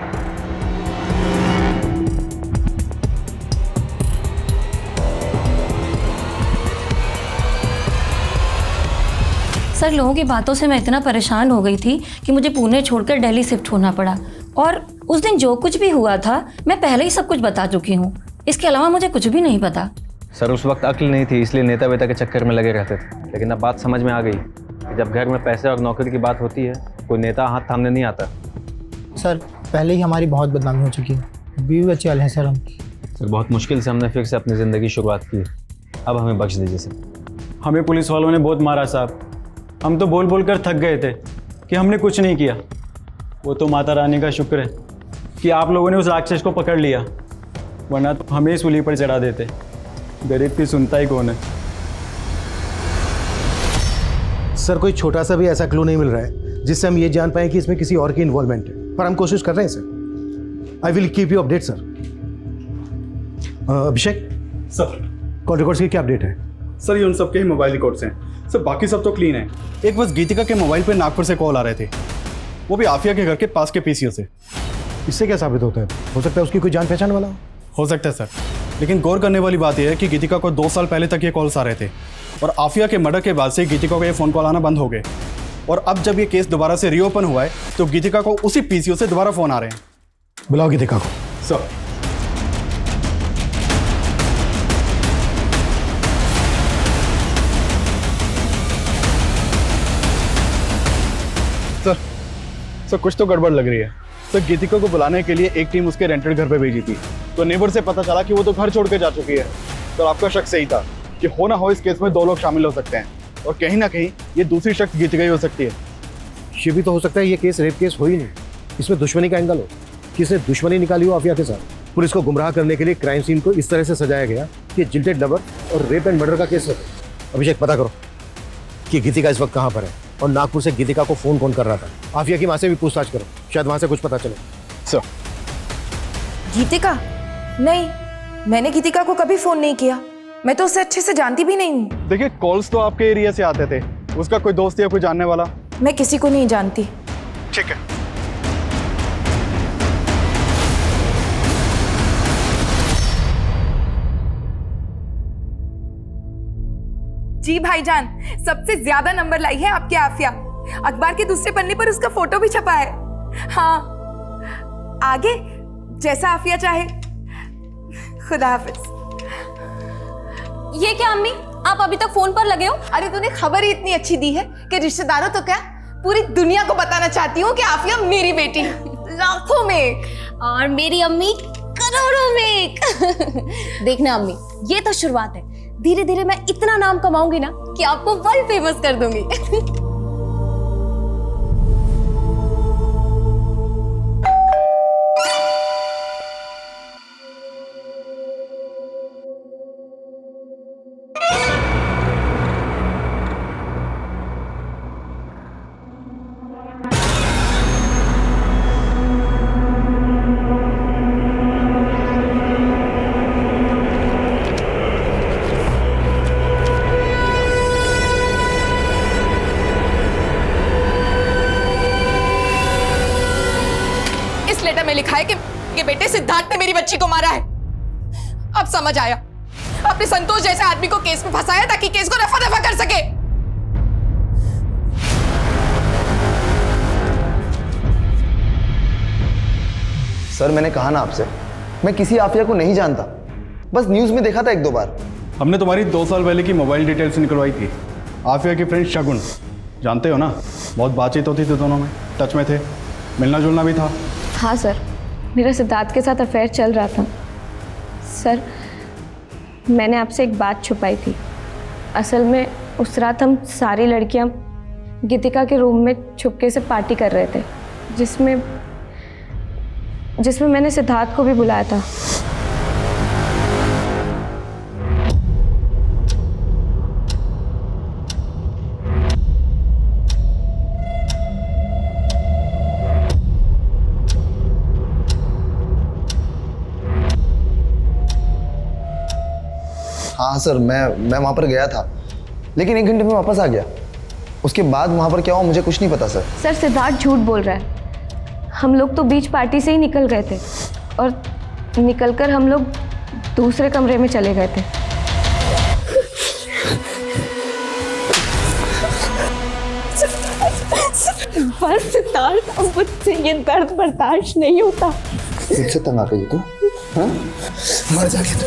सर, लोगों की बातों से मैं इतना परेशान हो गई थी कि मुझे पुणे छोड़कर दिल्ली शिफ्ट होना पड़ा। और उस दिन जो कुछ भी हुआ था मैं पहले ही सब कुछ बता चुकी हूँ। इसके अलावा मुझे कुछ भी नहीं पता। सर उस वक्त अक्ल नहीं थी, इसलिए नेता वेता के चक्कर में लगे रहते थे। लेकिन अब बात समझ में आ गई कि जब घर में पैसे और नौकरी की बात होती है, कोई नेता हाथ थामने नहीं आता। सर पहले ही हमारी बहुत बदनामी हो चुकी है, बीवी बच्चे वाले हैं सर हम। सर बहुत मुश्किल से हमने फिर से अपनी ज़िंदगी शुरुआत की, अब हमें बख्श दीजिए सर। हमें पुलिस वालों ने बहुत मारा साहब, हम तो बोल बोल कर थक गए थे कि हमने कुछ नहीं किया। वो तो माता रानी का शुक्र है कि आप लोगों ने उस राक्षस को पकड़ लिया, वरना तो हमें सूली पर चढ़ा देते। गरीब की सुनता ही कौन है। सर कोई छोटा सा भी ऐसा क्लू नहीं मिल रहा है जिससे हम ये जान पाए कि इसमें किसी और की इन्वॉल्वमेंट है, पर हम कोशिश कर रहे हैं sir. I will keep you update sir. Abhishek sir, call records की क्या अपडेट है? सर ये उन सबके ही मोबाइल रिकॉर्ड्स हैं सर, बाकी सब तो क्लीन है। एक बस गीतिका के मोबाइल पे नागपुर से कॉल आ रहे थे, वो भी आफिया के घर के पास के पीसीओ से। इससे क्या साबित होता है? हो सकता है उसकी कोई जान पहचान वाला हो सकता है सर, लेकिन गौर करने वाली बात यह है कि गीतिका को 2 साल पहले तक ये कॉल्स आ रहे थे और आफिया के मर्डर के बाद से गीतिका को ये फ़ोन कॉल आना बंद हो गए। और अब जब ये केस दोबारा से रीओपन हुआ है तो गीतिका को उसी पीसीओ से दोबारा फ़ोन आ रहे हैं। बुलाओ गीतिका को। सर सर कुछ तो गड़बड़ लग रही है। सर गीतिका को बुलाने के लिए एक टीम उसके रेंटेड घर पे भेजी थी, तो नेबर से पता चला कि वो तो घर छोड़ के जा चुकी है। तो आपका शक सही था कि हो ना हो इस केस में 2 लोग शामिल हो सकते हैं और कहीं ना कहीं ये दूसरी शख्स गीतिका ही हो सकती है। ये भी तो हो सकता है ये केस रेप केस हो ही नहीं, इसमें दुश्मनी का एंगल हो, किसने दुश्मनी निकाली हो आफिया के साथ। पुलिस को गुमराह करने के लिए क्राइम सीन को इस तरह से सजाया गया कि जिल्टेड लवर और रेप एंड मर्डर का केस हो। अभिषेक पता करो कि गीतिका इस वक्त कहाँ पर है और नागपुर से गीतिका को फोन कौन कर रहा था। आफिया की माँ से भी पूछताछ करो, शायद वहाँ से कुछ पता चले। सर गीतिका? नहीं, मैंने गीतिका को कभी फोन नहीं किया, मैं तो उसे अच्छे से जानती भी नहीं हूँ। देखिए कॉल्स तो आपके एरिया से आते थे, उसका कोई दोस्त या कोई जानने वाला? मैं किसी को नहीं जानती। ठीक है। जी भाईजान, सबसे ज्यादा नंबर लाई है आपकी आफिया। अखबार के दूसरे पन्ने पर उसका फोटो भी छपा है। हाँ, आगे जैसा आफिया चाहे। खुदा हाफिज। ये क्या अम्मी, आप अभी तक फोन पर लगे हो? अरे तूने खबर ही इतनी अच्छी दी है कि रिश्तेदारों तो क्या पूरी दुनिया को बताना चाहती हूँ कि आफिया मेरी बेटी लाखों में और मेरी अम्मी करोड़ों में। देखना अम्मी, ये तो शुरुआत है, धीरे धीरे मैं इतना नाम कमाऊंगी ना कि आपको वर्ल्ड फेमस कर दूंगी। लिखा है कि बेटे सिद्धार्थ ने मेरी बच्ची को मारा है। अब समझ आया, अपने संतोष जैसे आदमी को केस में फंसाया ताकि केस को रफा दफा कर सके। सर मैंने कहा ना आपसे, मैं किसी आफिया को नहीं जानता, बस न्यूज में देखा था 1-2 बार। हमने तुम्हारी 2 साल पहले की मोबाइल डिटेल्स निकलवाई थी। आफिया की फ्रेंड शगुन, जानते हो ना, बहुत बातचीत होती थी, दोनों में टच में थे, मिलना जुलना भी था। हाँ सर, मेरा सिद्धार्थ के साथ अफेयर चल रहा था। सर मैंने आपसे एक बात छुपाई थी। असल में उस रात हम सारी लड़कियां गीतिका के रूम में छुपके से पार्टी कर रहे थे, जिसमें मैंने सिद्धार्थ को भी बुलाया था। हाँ सर, मैं वहाँ पर गया था, लेकिन 1 घंटे में वापस आ गया। उसके बाद वहाँ पर क्या हुआ मुझे कुछ नहीं पता सर। सर सिद्धार्थ झूठ बोल रहा है। हम लोग तो बीच पार्टी से ही निकल गए थे और निकलकर हम लोग दूसरे कमरे में चले गए थे। बस सिद्धार्थ, अब मुझसे ये दर्द बर्दाश्त नहीं होता। फिर से तंग आ गई तू। हाँ? मर जाके तो।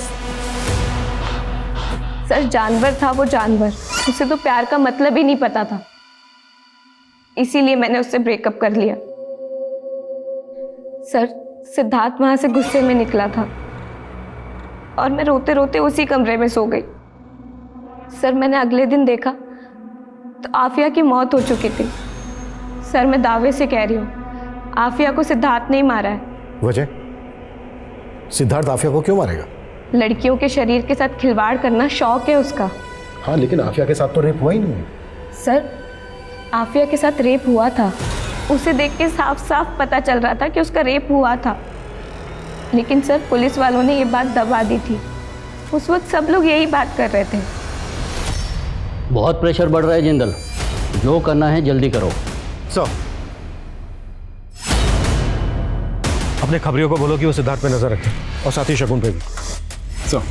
सर जानवर था वो जानवर, उसे तो प्यार का मतलब ही नहीं पता था, इसीलिए मैंने उससे ब्रेकअप कर लिया। सर सिद्धार्थ वहां से गुस्से में निकला था और मैं रोते रोते उसी कमरे में सो गई। सर मैंने अगले दिन देखा तो आफिया की मौत हो चुकी थी। सर मैं दावे से कह रही हूँ आफिया को सिद्धार्थ नहीं मारा है। वजह? सिद्धार्थ आफिया को क्यों मारेगा? लड़कियों के शरीर के साथ खिलवाड़ करना शौक है उसका। हाँ लेकिन आफिया के साथ तो रेप हुआ ही नहीं। सर आफिया के साथ रेप हुआ था, उसे देख के साफ साफ पता चल रहा था कि उसका रेप हुआ था, लेकिन सर पुलिस वालों ने ये बात दबा दी थी। उस वक्त सब लोग यही बात कर रहे थे। बहुत प्रेशर बढ़ रहा है जिंदल, जो करना है जल्दी करो। सर अपने खबरियों को बोलो कि वो सिद्धार्थ पे नजर रखें और साथ ही शगुन पे भी। सर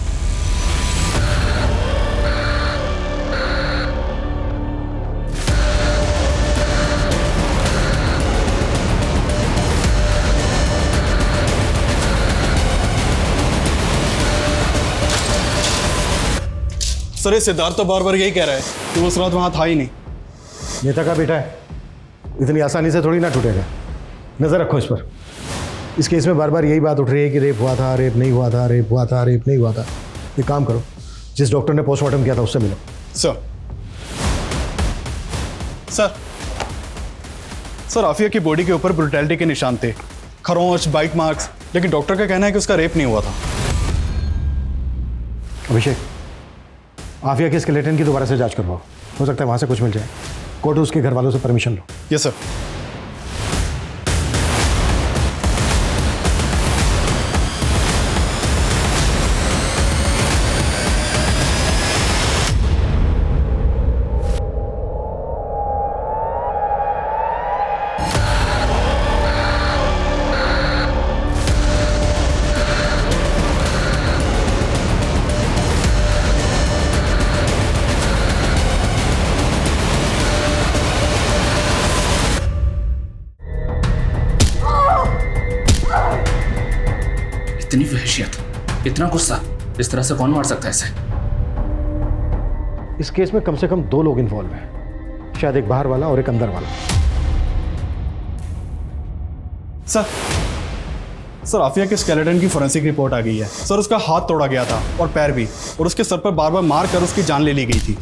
सर ये सिद्धार्थ तो बार बार यही कह रहा है कि वो उस रात वहाँ था ही नहीं। नेता का बेटा है, इतनी आसानी से थोड़ी ना टूटेगा। नजर रखो इस पर। इस केस में बार बार यही बात उठ रही है कि रेप हुआ था, रेप नहीं हुआ था, रेप हुआ था, रेप नहीं हुआ था। एक काम करो, जिस डॉक्टर ने पोस्टमार्टम किया था उससे मिलो। सर आफिया की बॉडी के ऊपर ब्रुटैलिटी के निशान थे, खरोंच, बाइट मार्क्स, लेकिन डॉक्टर का कहना है कि उसका रेप नहीं हुआ था। अभिषेक, आफिया के स्केलेटन की दोबारा से जांच करवाओ, हो सकता है वहां से कुछ मिल जाए। कोर्ट उसके घर वालों से परमिशन लो। Yes sir. इतनी वहशियत, इतना गुस्सा, इस तरह से कौन मार सकता है इसे? इस केस में कम से कम 2 लोग इन्वॉल्व हैं, शायद एक बाहर वाला और एक अंदर वाला। सर आफिया के स्केलेटन की फोरेंसिक रिपोर्ट आ गई है। सर उसका हाथ तोड़ा गया था और पैर भी, और उसके सर पर बार बार मार कर उसकी जान ले ली गई थी।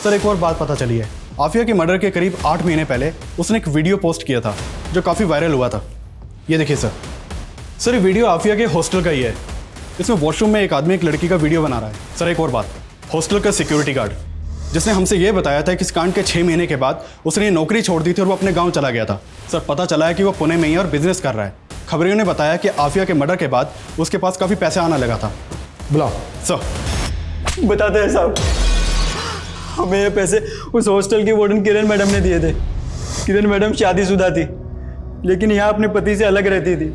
सर एक और बात पता चली है, आफिया के मर्डर के करीब 8 महीने पहले उसने एक वीडियो पोस्ट किया था जो काफ़ी वायरल हुआ था। ये देखिए सर ये वीडियो आफिया के हॉस्टल का ही है। इसमें वॉशरूम में एक आदमी एक लड़की का वीडियो बना रहा है। सर एक और बात, हॉस्टल का सिक्योरिटी गार्ड जिसने हमसे ये बताया था कि इस कांड के 6 महीने के बाद उसने नौकरी छोड़ दी थी और वो अपने गांव चला गया था। सर पता चला है कि वो पुणे में ही और बिजनेस कर रहा है। खबरियों ने बताया कि आफिया के मर्डर के बाद उसके पास काफ़ी पैसे आना लगा था। बुलाओ। सर बताते हैं साहब, हमें ये पैसे उस हॉस्टल की वार्डन किरण मैडम ने दिए थे। किरण मैडम शादीशुदा थी, लेकिन यहाँ अपने पति से अलग रहती थी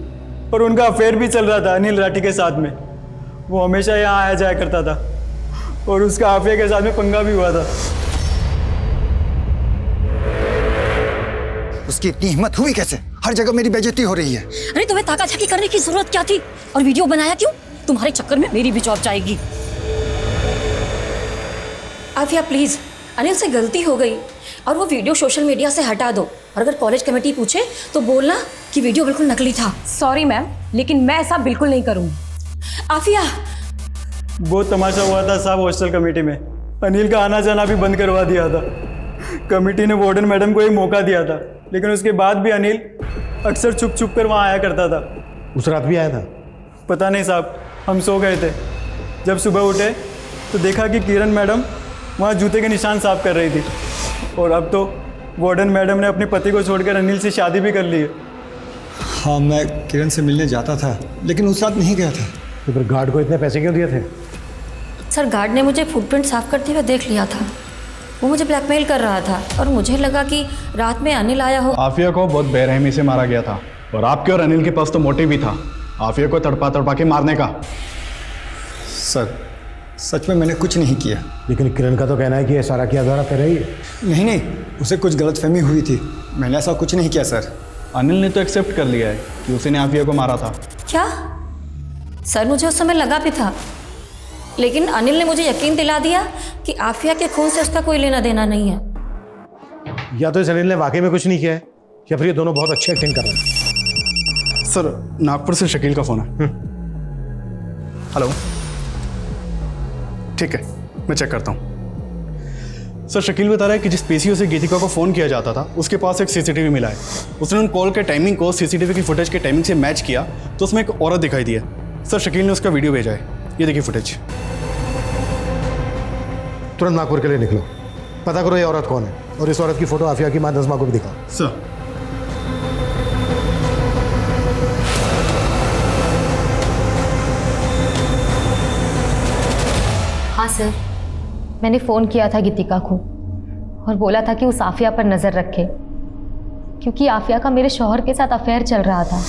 और उनका अफेयर भी चल रहा था अनिल राठी के साथ में। वो हमेशा यहाँ आया जाया करता था और उसका आफिया के साथ में पंगा भी हुआ था। उसकी इतनी हिम्मत हुई कैसे? हर जगह मेरी बेइज्जती हो रही है। अरे तुम्हें ताका-झाकी करने की जरूरत क्या थी? और वीडियो बनाया क्यों? तुम्हारे चक्कर में मेरी भी जॉब जाएगी। आफिया प्लीज, अनिल से गलती हो गई और वो वीडियो सोशल मीडिया से हटा दो। और अगर कॉलेज कमेटी पूछे तो बोलना कि वीडियो बिल्कुल नकली था। सॉरी मैम, लेकिन मैं ऐसा बिल्कुल नहीं करूँगी। आफिया, बहुत तमाशा हुआ था साहब हॉस्टल कमेटी में। अनिल का आना जाना भी बंद करवा दिया था। कमेटी ने वार्डन मैडम को एक मौका दिया था, लेकिन उसके बाद भी अनिल अक्सर छुप छुप कर वहाँ आया करता था। उस रात भी आया था? पता नहीं साहब, हम सो गए थे। जब सुबह उठे तो देखा कि किरण मैडम वहाँ जूते के निशान साफ कर रही थी। और अब तो वार्डन मैडम ने अपने पति को छोड़कर अनिल से शादी भी कर ली है। हाँ, मैं किरण से मिलने जाता था, लेकिन उस रात नहीं गया था। तो फिर गार्ड को इतने पैसे क्यों दिए थे? सर गार्ड ने मुझे फुटप्रिंट साफ करते हुए देख लिया था। वो मुझे ब्लैकमेल कर रहा था और मुझे लगा कि रात में अनिल आया हो। आफिया को बहुत बेरहमी से मारा गया था और आपके और अनिल के पास तो मोटिव भी था आफिया को तड़पा तड़पा के मारने का। सर सच में मैंने कुछ नहीं किया। लेकिन किरण का तो कहना है कि ये सारा किया जा तेरा ही है। नहीं नहीं, उसे कुछ गलतफहमी हुई थी। मैंने ऐसा कुछ नहीं किया सर। अनिल ने तो एक्सेप्ट कर लिया है कि उसने आफिया को मारा था। क्या? सर मुझे उस समय लगा भी था, लेकिन अनिल ने मुझे यकीन दिला दिया कि आफिया के खून से उसका कोई लेना देना नहीं है। या तो इस अनिल ने वाकई में कुछ नहीं किया है, या फिर ये दोनों बहुत अच्छी एक्टिंग कर रहे हैं। सर नागपुर से शकील का फोन है। हेलो, ठीक है, मैं चेक करता हूँ। सर शकील बता रहा है कि जिस पीसीओ से गीतिका को फ़ोन किया जाता था उसके पास एक सीसीटीवी मिला है। उसने उन कॉल के टाइमिंग को सीसीटीवी की फुटेज के टाइमिंग से मैच किया तो उसमें एक औरत दिखाई दी है। सर शकील ने उसका वीडियो भेजा है, ये देखिए फुटेज। तुरंत नागपुर के लिए निकलो, पता करो ये औरत कौन है और इस औरत की फोटो आफिया की माँ नज़मा को भी दिखाओ। सर। हाँ सर, मैंने फ़ोन किया था गीतिका को और बोला था कि उस आफिया पर नज़र रखे, क्योंकि आफिया का मेरे शौहर के साथ अफेयर चल रहा था।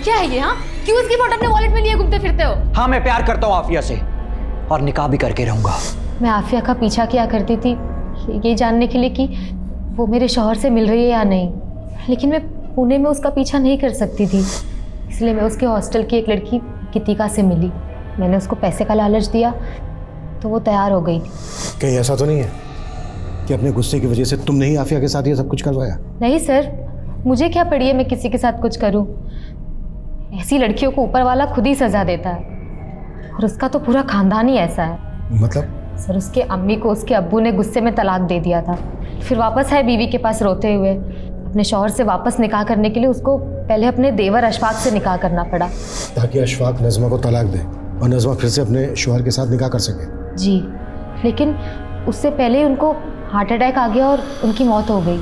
क्या है ये? हाँ, क्यों उसकी फोटो अपने वॉलेट में लिए घूमते फिरते हो? हाँ, मैं प्यार करता हूँ आफिया से और निकाह भी करके रहूंगा। मैं आफिया का पीछा किया करती थी ये जानने के लिए कि वो मेरे शौहर से मिल रही है या नहीं, लेकिन मैं पुणे में उसका पीछा नहीं कर सकती थी, इसलिए मैं उसके हॉस्टल की एक लड़की गीतिका से मिली। मैंने उसको पैसे का लालच दिया तो वो तैयार हो गई। कहीं ऐसा तो नहीं है कि अपने गुस्से की वजह से तुमने ही आफिया के साथ ये सब कुछ करवाया? नहीं सर, मुझे क्या पड़ी है मैं किसी के साथ कुछ करूं। ऐसी लड़कियों को ऊपर वाला खुद ही सजा देता है और उसका तो पूरा खानदान ही ऐसा है। मतलब? सर उसके अम्मी को उसके अब्बू ने गुस्से में तलाक दे दिया था, फिर वापस है बीवी के पास रोते हुए। अपने शौहर से वापस निकाह करने के लिए उसको पहले अपने देवर अशफाक से निकाह करना पड़ा, ताकि अशफाक नज़मा को तलाक दे और नज़मा फिर से अपने शौहर के साथ निकाह कर सके। जी, लेकिन उससे पहले उनको हार्ट अटैक आ गया और उनकी मौत हो गई।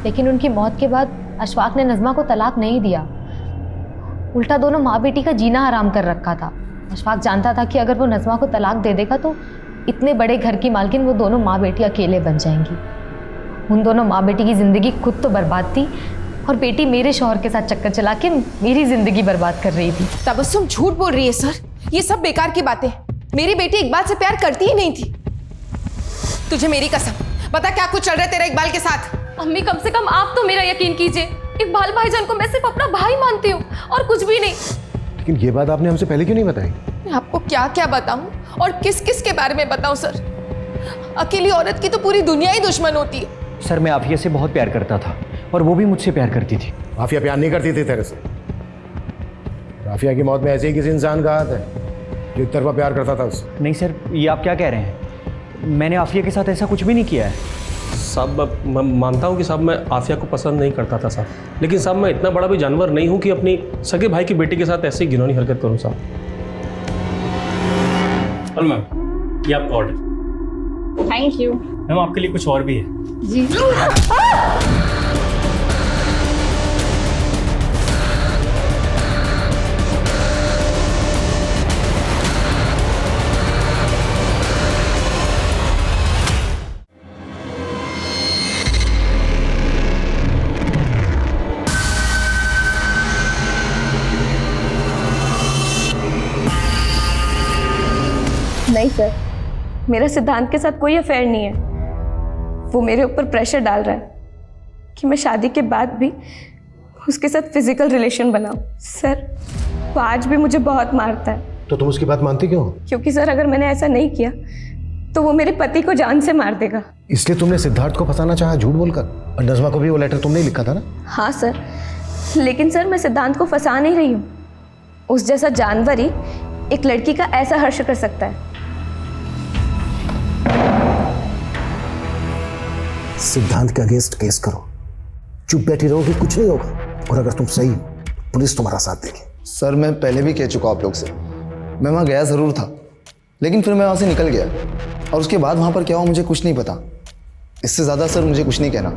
लेकिन उनकी मौत के बाद अशफाक ने नज़मा को तलाक नहीं दिया, उल्टा दोनों माँ बेटी का जीना हराम कर रखा था। अशफाक जानता था कि अगर वो नज़मा को तलाक दे देगा तो इतने बड़े घर की मालकिन वो दोनों माँ बेटी अकेले बन जाएंगी। उन दोनों माँ बेटी की ज़िंदगी खुद तो बर्बाद थी और बेटी मेरे शौहर के साथ चक्कर चला के मेरी ज़िंदगी बर्बाद कर रही थी। तबस्सुम झूठ बोल रही है सर, ये सब बेकार की बातें। मेरी बेटी इकबाल से प्यार करती ही नहीं थी। तुझे मेरी कसम बता क्या कुछ चल रहा है तेरे इकबाल के साथ? अम्मी कम से कम आप तो मेरा यकीन कीजिए, इकबाल भाईजान को मैं सिर्फ अपना भाई मानती हूँ और कुछ भी नहीं। लेकिन ये बात आपने हमसे पहले क्यों नहीं बताई? मैं आपको क्या क्या बताऊं और किस किस के बारे में बताऊं सर? अकेली औरत की तो पूरी दुनिया ही दुश्मन होती है। सर मैं आफिया से बहुत प्यार करता था और वो भी मुझसे प्यार करती थी। आफिया प्यार नहीं करती थी तेरे से। आफिया की मौत में ऐसे ही किसी इंसान का हाथ है जो एक तरफा प्यार करता था उससे। नहीं सर, ये आप क्या कह रहे हैं? मैंने आफिया के साथ ऐसा कुछ भी नहीं किया है। साहब मैं मानता हूँ कि साहब मैं आफिया को पसंद नहीं करता था साहब, लेकिन साहब मैं इतना बड़ा भी जानवर नहीं हूँ कि अपनी सगे भाई की बेटी के साथ ऐसी घिनौनी हरकत करूँ साहब। और मैम ये आपका ऑर्डर। थैंक यू मैम, आपके लिए कुछ और भी है जी। नहीं सर, मेरा सिद्धांत के साथ कोई अफेयर नहीं है। वो मेरे ऊपर प्रेशर डाल रहा है कि मैं शादी के बाद भी उसके साथ फिजिकल रिलेशन बनाऊं। सर वो आज भी मुझे बहुत मारता है। तो तुम उसकी बात मानती क्यों? क्योंकि सर अगर मैंने ऐसा नहीं किया तो वो मेरे पति को जान से मार देगा। इसलिए तुमने सिद्धार्थ को फंसाना चाहा झूठ बोलकर, और नज़मा को भी वो लेटर तुमने ही लिखा था ना? हाँ सर, लेकिन सर मैं सिद्धांत को फंसा नहीं रही हूँ। उस जैसा जानवर ही एक लड़की का ऐसा हर्ष कर सकता है। सिद्धांत के अगेंस्ट केस करो, चुप बैठी रहोगी कुछ नहीं होगा, और अगर तुम सही पुलिस तुम्हारा साथ देगी। सर मैं पहले भी कह चुका हूं आप लोग से, मैं वहाँ गया ज़रूर था, लेकिन फिर मैं वहाँ से निकल गया और उसके बाद वहाँ पर क्या हुआ मुझे कुछ नहीं पता। इससे ज़्यादा सर मुझे कुछ नहीं कहना।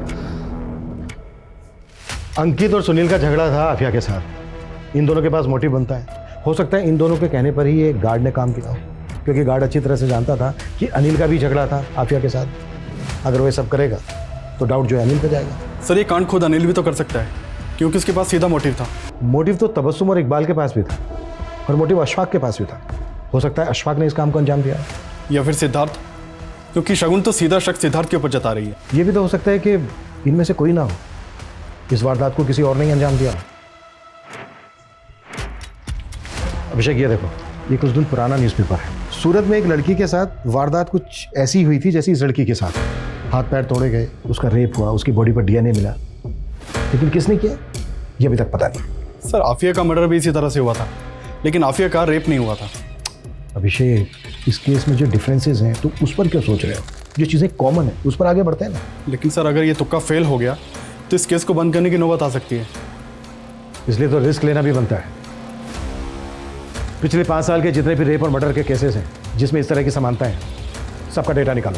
अंकित और सुनील का झगड़ा था आफिया के साथ। इन दोनों के पास मोटिव बनता है। हो सकता है इन दोनों के कहने पर ही ये गार्ड ने काम किया हो, क्योंकि गार्ड अच्छी तरह से जानता था कि अनिल का भी झगड़ा था आफिया के साथ। अगर वो सब करेगा तो डाउट जो है अनिल पे जाएगा। सर ये कांड खुद अनिल भी तो कर सकता है, क्योंकि उसके पास सीधा मोटिव था। मोटिव तो तबस्सुम और इकबाल के पास भी था, और मोटिव अशफाक के पास भी था। हो सकता है अशफाक ने इस काम को अंजाम दिया, या फिर सिद्धार्थ, क्योंकि शगुन तो सीधा शक सिद्धार्थ के ऊपर जता रही है। ये भी तो हो सकता है कि इनमें से कोई ना हो, इस वारदात को किसी और ने अंजाम दिया। अभिषेक ये देखो, ये कुछ दिन पुराना न्यूज़पेपर है। सूरत में एक लड़की के साथ वारदात कुछ ऐसी हुई थी जैसी इस लड़की के साथ। हाथ पैर तोड़े गए, उसका रेप हुआ, उसकी बॉडी पर डीएनए मिला, लेकिन किसने किया ये अभी तक पता नहीं। सर आफिया का मर्डर भी इसी तरह से हुआ था, लेकिन आफिया का रेप नहीं हुआ था। अभिषेक, इस केस में जो डिफरेंसेस हैं तो उस पर क्यों सोच रहे हो? जो चीज़ें कॉमन है उस पर आगे बढ़ते हैं ना। लेकिन सर अगर ये तुक्का फेल हो गया तो इस केस को बंद करने की नौबत आ सकती है। इसलिए तो रिस्क लेना भी बनता है। पिछले 5 साल के जितने भी रेप और मर्डर के केसेस हैं जिसमें इस तरह की समानता है, सबका डेटा निकालो।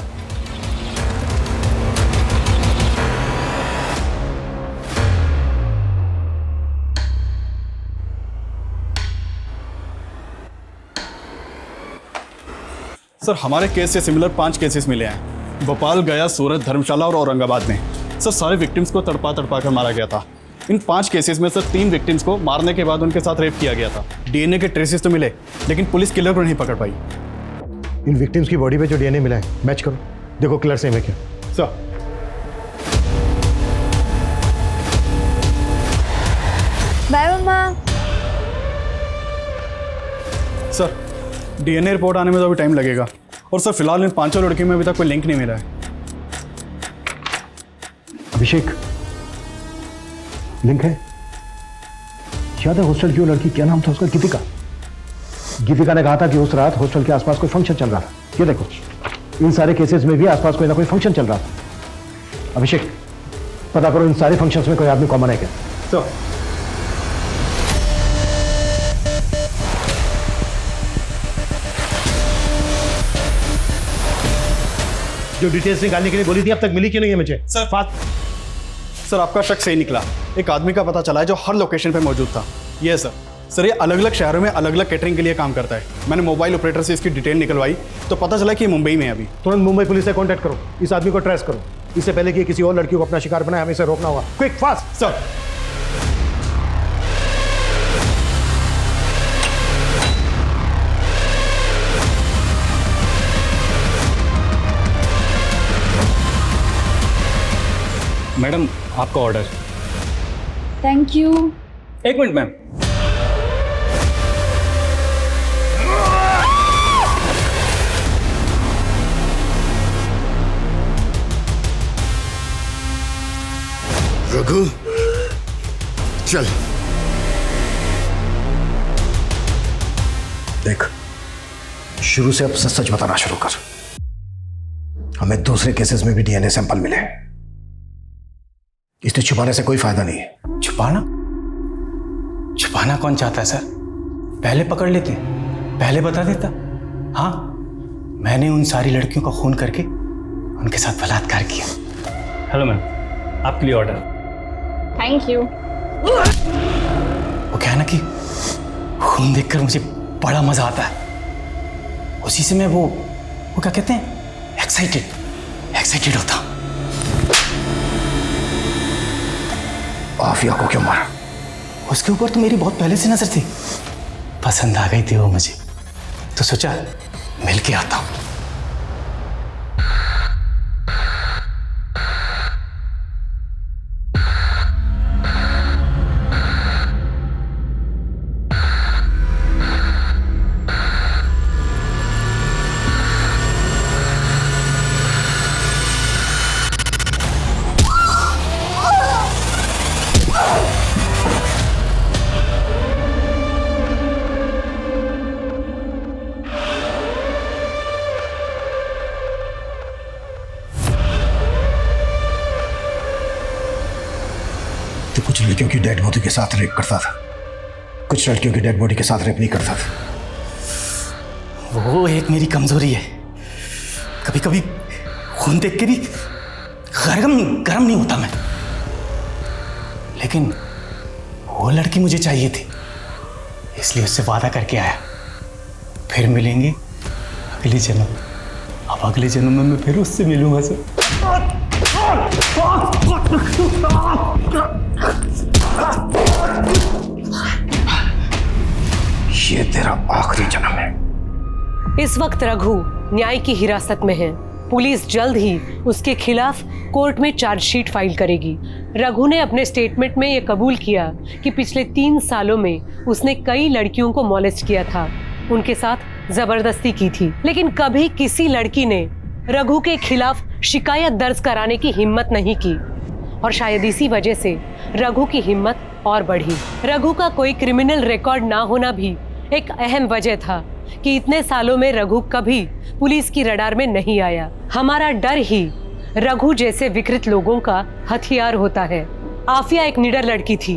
सर हमारे केस से सिमिलर 5 केसेस मिले हैं, भोपाल, गया, सूरत, धर्मशाला और औरंगाबाद में। सर सारे विक्टिम्स को तड़पा कर मारा गया था। इन 5 केसेस में सर 3 विक्टिम्स को मारने के बाद उनके साथ रेप किया गया था। डीएनए के ट्रेसेस तो मिले, लेकिन पुलिस किलर को नहीं पकड़ पाई। इन विक्टिम्स की बॉडी पे जो डीएनए मिला है मैच करो, देखो किलर सेम है क्या। सर बाय मम्मा। सर डीएनए रिपोर्ट आने में तो अभी टाइम लगेगा, और सर फिलहाल इन 5 लड़कियों में अभी तक कोई लिंक नहीं मिला है। अभिषेक, लिंक है? याद है हॉस्टल की वो लड़की, क्या नाम था उसका? गीतिका। गीतिका ने कहा था कि उस रात हॉस्टल के आसपास कोई फंक्शन चल रहा था। ये देखो, इन सारे केसेस में भी आसपास कोई ना कोई फंक्शन चल रहा था। अभिषेक, पता करो इन सारे फंक्शंस में कोई आदमी कॉमन है क्या? सर जो डिटेल्स निकालने के लिए बोली थी अब तक मिली क्यों नहीं है मुझे? सर आपका शक सही निकला। एक आदमी का पता चला है जो हर लोकेशन पे मौजूद था। ये सर ये अलग अलग शहरों में अलग अलग कैटरिंग के लिए काम करता है। मैंने मोबाइल ऑपरेटर से इसकी डिटेल निकलवाई तो पता चला कि ये मुंबई में है अभी। तुरंत मुंबई पुलिस से कांटेक्ट करो, इस आदमी को ट्रेस करो। इससे पहले कि किसी और लड़की को अपना शिकार बनाए, हमें इसे रोकना होगा। Quick, fast. सर मैडम आपका order. Thank you. 1 minute ma'am. Raghu चल। देख, शुरू से अब सच बताना शुरू कर। हमें दूसरे केसेस में भी डीएनए सैंपल मिले, इसलिए छुपाने से कोई फायदा नहीं है। छुपाना? छुपाना कौन चाहता है सर? पहले पकड़ लेते, पहले बता देता। हाँ, मैंने उन सारी लड़कियों का खून करके उनके साथ बलात्कार किया। हेलो मैम, आपके लिए ऑर्डर। Thank you. वो क्या है ना कि खून देखकर मुझे बड़ा मजा आता है। उसी से मैं वो क्या कहते हैं, एक्साइटेड होता। आफिया को क्यों मारा? उसके ऊपर तो मेरी बहुत पहले से नजर थी, पसंद आ गई थी वो मुझे, तो सोचा मिल के आता हूं। तो कुछ लड़कियों की डेड बॉडी के साथ रेप करता था, कुछ लड़कियों की डेड बॉडी के साथ रेप नहीं करता था। वो एक मेरी कमजोरी है। कभी कभी खून देख के भी गरम नहीं होता मैं। लेकिन वो लड़की मुझे चाहिए थी, इसलिए उससे वादा करके आया, फिर मिलेंगे अगले जन्म। अब अगले जन्म में मैं फिर उससे मिलूंगा सर। ये तेरा आखिरी जन्म है। इस वक्त रघु न्याय की हिरासत में है। पुलिस जल्द ही उसके खिलाफ कोर्ट में चार्जशीट फाइल करेगी। रघु ने अपने स्टेटमेंट में यह कबूल किया कि पिछले 3 सालों में उसने कई लड़कियों को मॉलेस्ट किया था। उनके साथ जबरदस्ती की थी, लेकिन कभी किसी लड़की ने रघु के खिलाफ शिकायत दर्ज कराने की हिम्मत नहीं की और शायद इसी वजह से रघु की हिम्मत और बढ़ी। रघु का कोई क्रिमिनल रिकॉर्ड ना होना भी एक अहम वजह था कि इतने सालों में रघु कभी पुलिस की रडार में नहीं आया। हमारा डर ही रघु जैसे विकृत लोगों का हथियार होता है। आफिया एक निडर लड़की थी।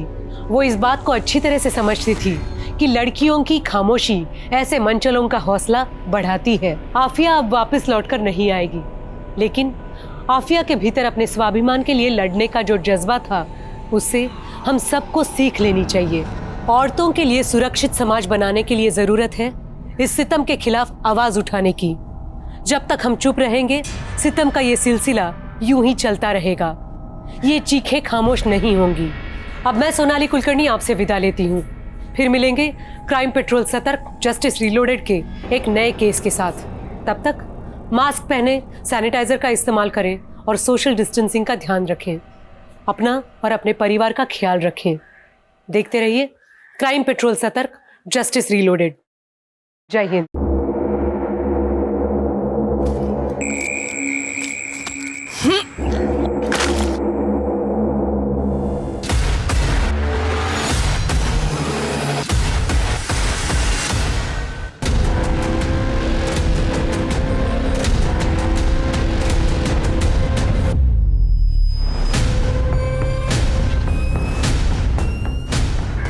वो इस बात को अच्छी तरह से समझती थी कि लड़कियों की खामोशी ऐसे मंचलों का हौसला बढ़ाती है। आफिया अब वापस लौटकर नहीं आएगी, लेकिन आफिया के भीतर अपने स्वाभिमान के लिए लड़ने का जो जज्बा था, उससे हम सबको सीख लेनी चाहिए। औरतों के लिए सुरक्षित समाज बनाने के लिए जरूरत है इस सितम के खिलाफ आवाज उठाने की। जब तक हम चुप रहेंगे, सितम का ये सिलसिला यूं ही चलता रहेगा। ये चीखें खामोश नहीं होंगी। अब मैं सोनाली कुलकर्णी आपसे विदा लेती हूँ। फिर मिलेंगे क्राइम पेट्रोल सतर्क जस्टिस रीलोडेड के एक नए केस के साथ। तब तक मास्क पहने, सैनिटाइजर का इस्तेमाल करें और सोशल डिस्टेंसिंग का ध्यान रखें। अपना और अपने परिवार का ख्याल रखें। देखते रहिए क्राइम पेट्रोल सतर्क जस्टिस रीलोडेड। जय हिंद।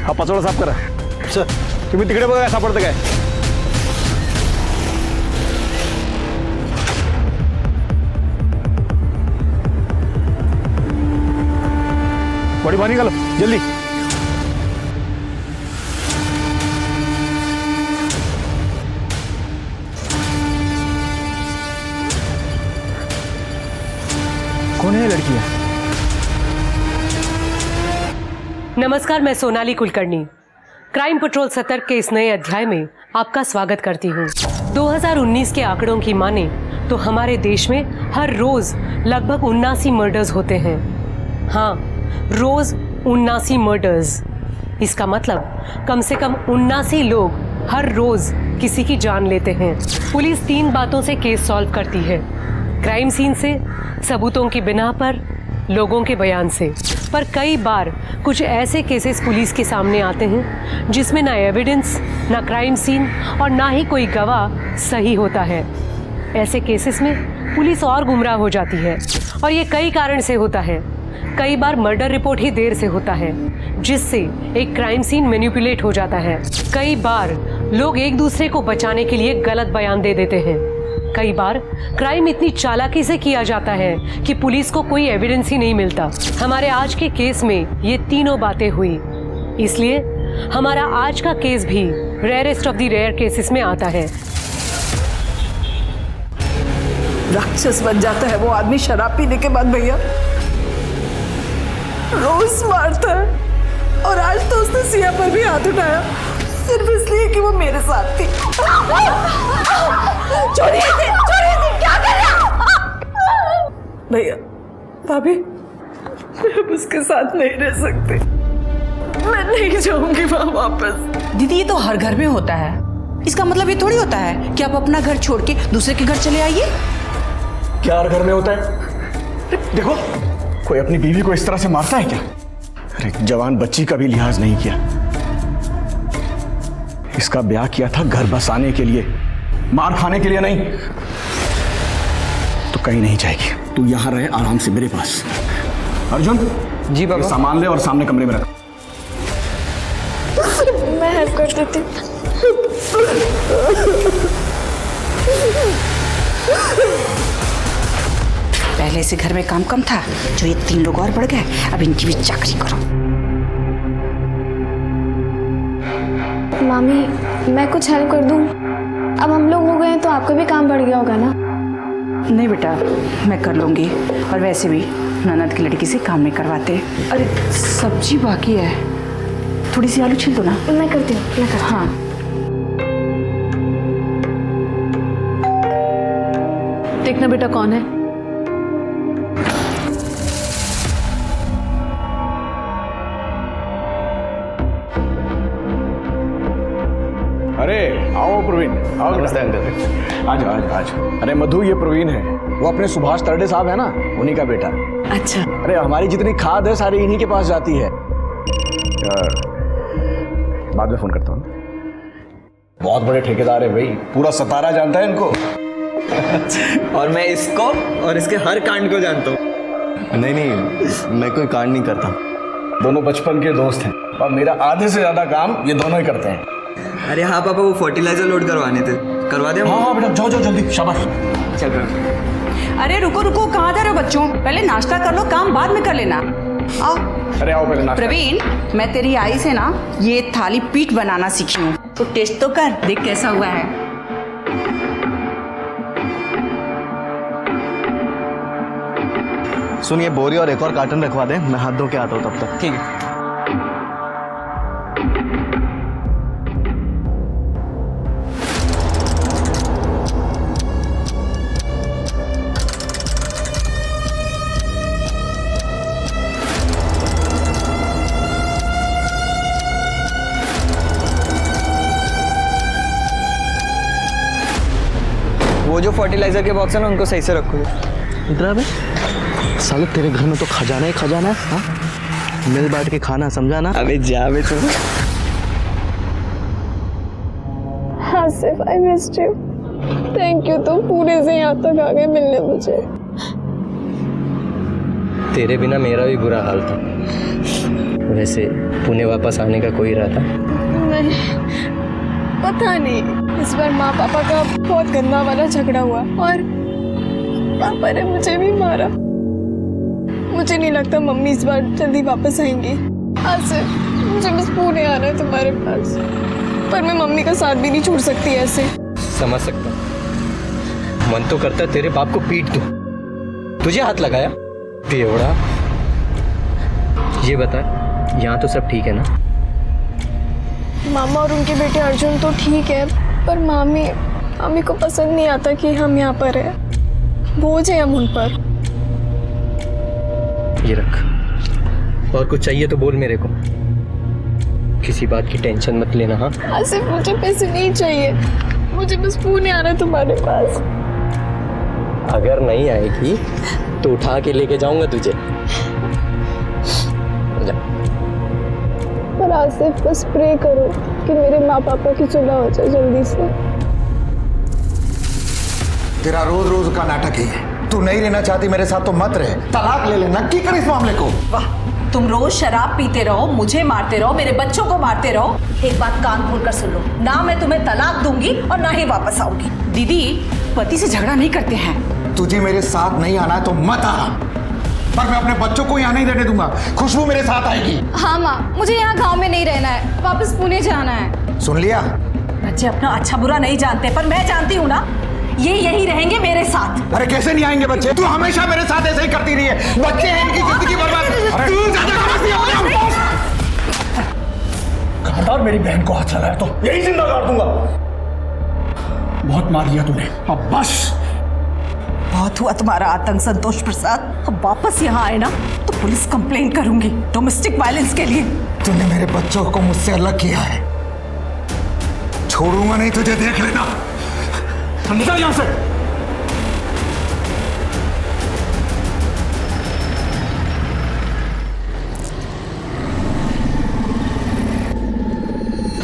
हा पाचोळा साफ करा सर. तुम्ही तिकडे बघा काय सापडतं काय. बड़ी बाहर निकालो जल्दी. कौन है ये लड़की? नमस्कार, मैं सोनाली कुलकर्णी क्राइम पेट्रोल सतर्क के इस नए अध्याय में आपका स्वागत करती हूँ। 2019 के आंकड़ों की माने तो हमारे देश में हर रोज लगभग 79 मर्डर्स होते हैं। हाँ, रोज 79 मर्डर्स। इसका मतलब कम से कम 79 लोग हर रोज किसी की जान लेते हैं। पुलिस 3 बातों से केस सॉल्व करती है: क्राइम सीन से, सबूतों की बिना पर, लोगों के बयान से। पर कई बार कुछ ऐसे केसेस पुलिस के सामने आते हैं जिसमें ना एविडेंस, ना क्राइम सीन और ना ही कोई गवाह सही होता है। ऐसे केसेस में पुलिस और गुमराह हो जाती है और ये कई कारण से होता है। कई बार मर्डर रिपोर्ट ही देर से होता है, जिससे एक क्राइम सीन मैनिपुलेट हो जाता है। कई बार लोग एक दूसरे को बचाने के लिए गलत बयान दे देते हैं। कई बार क्राइम इतनी चालाकी से किया जाता है कि पुलिस को कोई एविडेंस ही नहीं मिलता। हमारे आज के केस में ये तीनों बातें हुई, इसलिए हमारा आज का केस भी rarest of the rare cases में आता है। राक्षस बन जाता है वो आदमी शराब पीने के बाद भैया। रोज मारता है और आज तो उसने सिया पर भी हाथ उठाया सिर्फ इसलिए कि वो मेरे साथ थी। छोड़िए इसे, क्या कर रहे हो? भैया, भाभी, मैं अब उसके साथ नहीं रह सकती। मैं नहीं जाऊंगी वहां वापस। दीदी, ये तो हर घर में होता है। इसका मतलब ये थोड़ी होता है कि आप अपना घर छोड़ के दूसरे के घर चले आइए। क्या हर घर में होता है? देखो, कोई अपनी बीवी को इस तरह से मारता है क्या? अरे जवान बच्ची का भी लिहाज नहीं किया। इसका ब्याह किया था घर बसाने के लिए, मार खाने के लिए नहीं। तो कहीं नहीं जाएगी, तू यहां रहे आराम से मेरे पास। अर्जुन जी बाबा, सामान ले और सामने कमरे में रख। मैं हेल्प कर देती। पहले से घर में काम कम था, जो ये 3 लोग और बढ़ गए, अब इनकी भी चाकरी करो। मामी, मैं कुछ हेल्प कर दूं? अब हम लोग हो गए हैं तो आपका भी काम बढ़ गया होगा ना? नहीं बेटा, मैं कर लूंगी। और वैसे भी ननद की लड़की से काम नहीं करवाते। अरे सब्जी बाकी है, थोड़ी सी आलू छील दो ना। मैं करती हूँ, मैं करती हूँ। हाँ, देखना बेटा कौन है। अरे आओ प्रवीण, आओ। नमस्ते अंकल। आज आज आज। अरे मधु, ये प्रवीण है, वो अपने सुभाष तरडे साहब है ना, उन्हीं का बेटा। अच्छा। अरे हमारी जितनी खाद है सारी इन्हीं के पास जाती है। बाद में फोन करता हूँ। बहुत बड़े ठेकेदार है भाई, पूरा सतारा जानता है इनको। और मैं इसको और इसके हर कांड को जानता हूँ। नहीं नहीं, मैं कोई कांड नहीं करता। दोनों बचपन के दोस्त हैं और मेरा आधे से ज्यादा काम ये दोनों ही करते हैं। अरे हाँ पापा, वो फर्टिलाइजर लोड करवाने थे, करवा दे। हाँ हाँ बेटा, जाओ जाओ जल्दी, शाबाश। चल रहा। अरे रुको रुको, कहाँ जा रहे हो बच्चों? पहले नाश्ता कर लो, काम बाद में कर लेना। आओ। अरे आओ पहले नाश्ता। प्रवीण, मैं तेरी आई से ना ये थाली पीठ बनाना सीखी हूँ, तो टेस्ट तो कर, देख कैसा हुआ है। सुनिए, बोरी और एक और कार्टन रखवा दे, मैं हाथ धो के आता हूँ तब तक। ठीक है। वो जो फर्टिलाइजर के बॉक्स है ना, उनको सही से रखो। इधर अबे साले, तेरे घर में तो खजाना ही खजाना है। हाँ, मिल बांट के खाना, समझा ना? अबे जा बे तुम। Asif, I missed you. Thank you, तुम पूरे से यहाँ तक आ गए मिलने मुझे। तेरे बिना मेरा भी बुरा हाल था। वैसे पुणे वापस आने का कोई इरादा? नहीं, पता नहीं, इस बार माँ पापा का बहुत गंदा वाला झगड़ा हुआ और पापा ने मुझे भी मारा। मुझे नहीं लगता मम्मी इस बार जल्दी वापस आएंगी। आसिफ, मुझे बस पुणे आना है तुम्हारे पास, पर मैं मम्मी का साथ भी नहीं छोड़ सकती ऐसे। समझ सकता हूँ, मन तो करता है तेरे बाप को पीट दूं। तुझे हाथ लगाया बेवड़ा। ये बता, यहाँ तो सब ठीक है ना? मामा और उनके बेटे अर्जुन तो ठीक है, पर मामी को पसंद नहीं आता कि हम यहाँ पर हैं। बोझ है हम उन पर। ये रख, और कुछ चाहिए तो बोल मेरे को। किसी बात की टेंशन मत लेना। हाँ आसिफ, मुझे पैसे नहीं चाहिए, मुझे बस पुणे आना है तुम्हारे पास। अगर नहीं आएगी तो उठा के लेके जाऊंगा तुझे। पर आसिफ, बस प्रे करो कि मेरे माँ पापा की सुलह हो जाए जल्दी से। तेरा रोज रोज का नाटक ही है। तू नहीं रहना चाहती मेरे साथ तो मत रहे, तलाक ले लेना। की कर इस मामले को। वाह, तुम रोज शराब पीते रहो, मुझे मारते रहो, मेरे बच्चों को मारते रहो। एक बात कान खोल कर सुन लो, ना मैं तुम्हें तलाक दूंगी और ना ही वापस आऊंगी। दीदी, पति से झगड़ा नहीं करते हैं। तुझे मेरे साथ नहीं आना है तो मत आना, पर मैं अपने बच्चों को यहाँ नहीं रहने दूंगा। खुशबू मेरे साथ आएगी। हाँ माँ, मुझे यहाँ गांव में नहीं रहना है, वापस पुणे जाना है। सुन लिया? बच्चे अपना अच्छा बुरा नहीं जानते, पर मैं जानती हूँ ना, ये यही रहेंगे मेरे साथ। अरे कैसे नहीं आएंगे बच्चे? तू हमेशा मेरे साथ ऐसे ही करती रही है। बच्चे हैं, इनकी जिंदगी बर्बाद। तू ज्यादा खबरदार मेरी बहन को हाथ लगाया तो यही जिंदा गाड़ दूंगा। बहुत मार लिया तूने, अब बस। बहुत हुआ तुम्हारा आतंक संतोष प्रसाद। अब वापस यहाँ आए ना तो पुलिस कंप्लेंट करूंगी डोमेस्टिक वायलेंस के लिए। तूने मेरे बच्चों को मुझसे अलग किया है, छोड़ूंगा नहीं तुझे, देख लेना। निकल यहाँ से।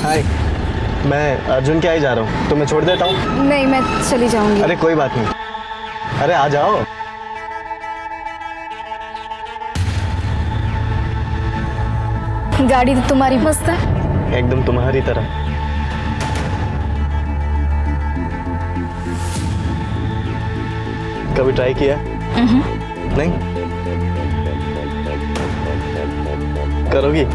हाय, मैं अर्जुन के यहाँ ही जा रहा हूँ, तो मैं छोड़ देता हूँ। नहीं, मैं चली जाऊंगी। अरे कोई बात नहीं, अरे आ जाओ। गाड़ी तो तुम्हारी मस्त है। एकदम तुम्हारी तरह। कभी ट्राई किया? नहीं? करोगी?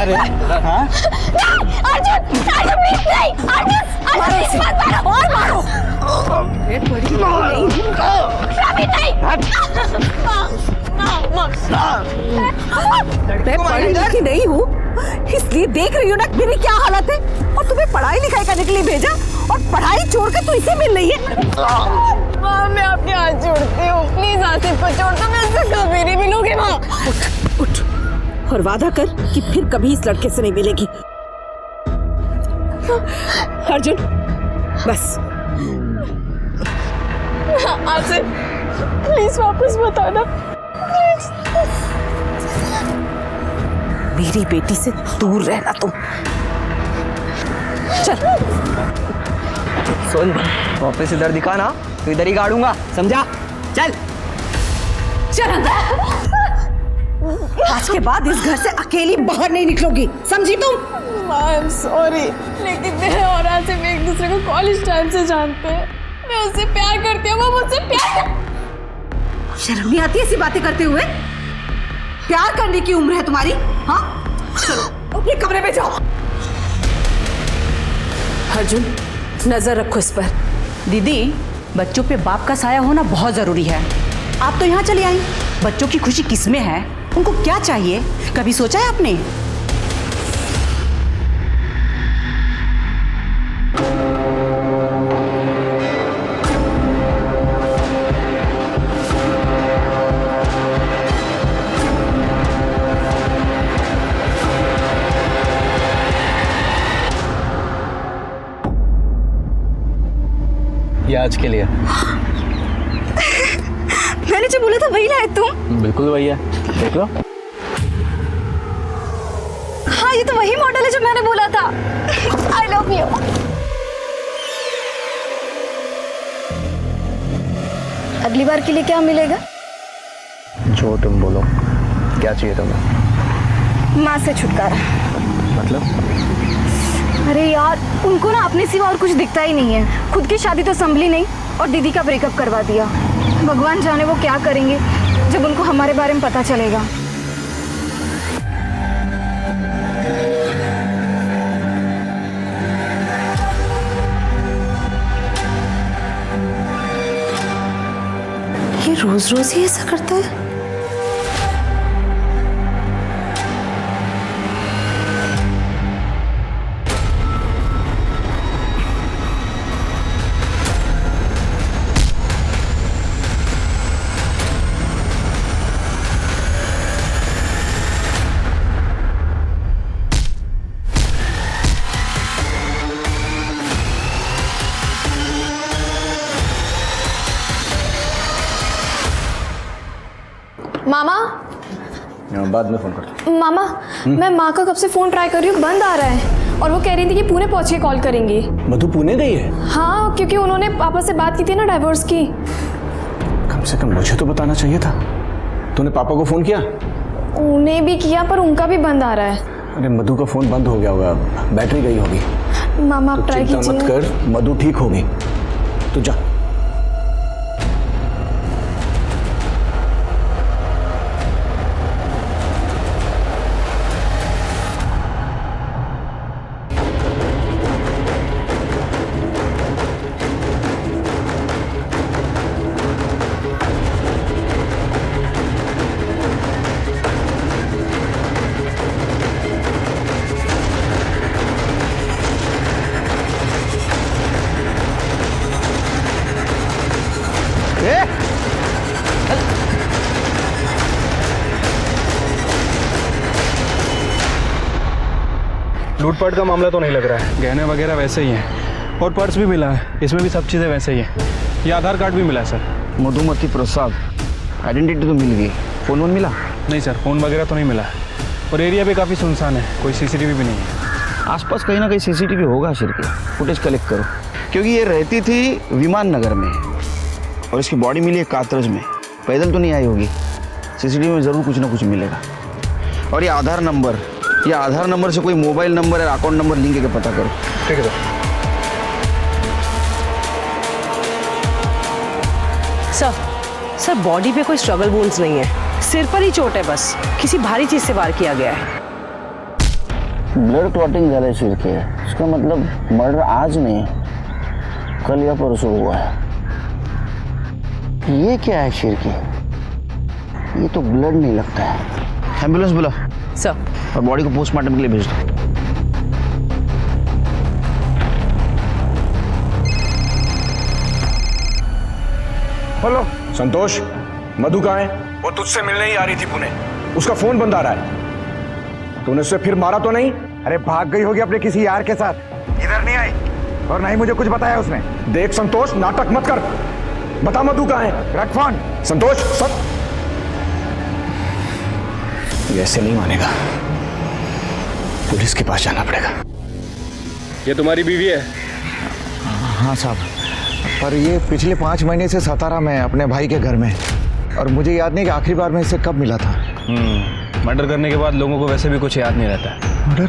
अरे हाँ अर्जुन अर्जुन प्लीज नहीं अर्जुन प्लीज मत मारो और मारो ये बड़ी नहीं रवि नहीं मैं पढ़ी लिखी नहीं हूँ इसलिए देख रही हूँ ना मेरी क्या हालत है और तुम्हें पढ़ाई लिखाई करने के लिए भेजा और पढ़ाई छोड़कर तू इसे मिल रही है। माँ मैं अपने हाथ जोड़ती हूँ प्लीज आसिफ को छोड़ दो मैं इससे कभी नहीं मिलूंगी माँ। उठ और वादा कर कि फिर कभी इस लड़के से नहीं मिलेगी। अर्जुन बस आसिफ प्लीज वापस बताना मेरी बेटी से दूर रहना तुम। चल सुन वापस इधर दिखा ना तो इधर ही गाड़ूंगा समझा। चल चल अंदर। आज के बाद इस घर से अकेली बाहर नहीं निकलोगी समझी तुम। आई एम सॉरी लेकिन मैं और आसिफ एक दूसरे को कॉलेज टाइम से जानते हैं मैं उससे प्यार करती हूँ वो मुझसे प्यार शर्म नहीं आती ऐसी बातें करते हुए। प्यार करने की उम्र है तुम्हारी। हाँ चलो अपने कमरे में जाओ। अर्जुन नजर रखो इस पर। दीदी बच्चों पे बाप का साया होना बहुत जरूरी है। आप तो यहाँ चली आई बच्चों की खुशी किसमें है उनको क्या चाहिए कभी सोचा है आपने। ये आज के लिए मैंने जो बोला था वही लाए तुम। बिल्कुल वही है देख लो। हाँ ये तो वही मॉडल है जो मैंने बोला था। आई लव यू। अगली बार के लिए क्या मिलेगा? जो तुम बोलो। क्या चाहिए तुम्हें? माँ से छुटकारा। मतलब? अरे यार उनको ना अपने सिवा और कुछ दिखता ही नहीं है। खुद की शादी तो संभली नहीं और दीदी का ब्रेकअप करवा दिया। भगवान जाने वो क्या करेंगे जब उनको हमारे बारे में पता चलेगा। ये रोज रोज ही ऐसा करता है। मामा बाद में फोन कर। मामा मैं माँ का कब से फोन ट्राई कर रही हूँ बंद आ रहा है और वो कह रही थी कि पुणे पहुँच के कॉल करेंगी। मधु पुणे गई है? हाँ क्योंकि उन्होंने पापा से बात की थी ना डाइवोर्स की। कम से कम मुझे तो बताना चाहिए था। तूने पापा को फोन किया? उन्हें भी किया पर उनका भी बंद आ रहा है। अरे मधु का फोन बंद हो गया होगा बैटरी गई होगी। मामा आप ट्राई चिंता मत कीजिए। कर मधु ठीक होगी तू जा। लूटपाट का मामला तो नहीं लग रहा है। गहने वगैरह वैसे ही हैं और पर्स भी मिला है। इसमें भी सब चीज़ें वैसे ही हैं। ये आधार कार्ड भी मिला है सर। मधुमती प्रसाद आइडेंटिटी तो मिल गई। फोन वोन मिला? नहीं सर फ़ोन वगैरह तो नहीं मिला है और एरिया भी काफ़ी सुनसान है। कोई सीसीटीवी भी नहीं है। आसपास कहीं ना कहीं सीसीटीवी होगा शिरके। फुटेज कलेक्ट करो क्योंकि ये रहती थी विमान नगर में और इसकी बॉडी मिली है कातरज में। पैदल तो नहीं आई होगी। सीसीटीवी में ज़रूर कुछ ना कुछ मिलेगा। और ये आधार नंबर से कोई मोबाइल नंबर या अकाउंट नंबर लिंक करके पता करो। ठीक है सर। सर बॉडी पे कोई स्ट्रगल वुंड्स नहीं है। सिर पर ही चोट है बस। किसी भारी चीज से वार किया गया है। ब्लड क्लॉटिंग झाले शिरके, इसका मतलब मर्डर आज नहीं कल या परसों हुआ है। ये क्या है शिरके? ये तो ब्लड नहीं लगता है। एम्बुलेंस बुला सर, और बॉडी को पोस्टमार्टम के लिए भेज दो। हेलो संतोष, मधु कहाँ है? वो तुझसे मिलने ही आ रही थी पुणे, उसका फोन बंद आ रहा है। तूने उससे फिर मारा तो नहीं? अरे भाग गई होगी अपने किसी यार के साथ, इधर नहीं आई और नहीं मुझे कुछ बताया उसने। देख संतोष, नाटक मत कर, बता मधु कहाँ है? रख फोन। संतोष सब ये ऐसे नहीं मानेगा, पुलिस के पास जाना पड़ेगा। ये तुम्हारी बीवी है? हाँ साहब, पर ये पिछले 5 महीने से सतारा में है अपने भाई के घर में, और मुझे याद नहीं कि आखिरी बार मैं इससे कब मिला था। मर्डर करने के बाद लोगों को वैसे भी कुछ याद नहीं रहता। मर्डर?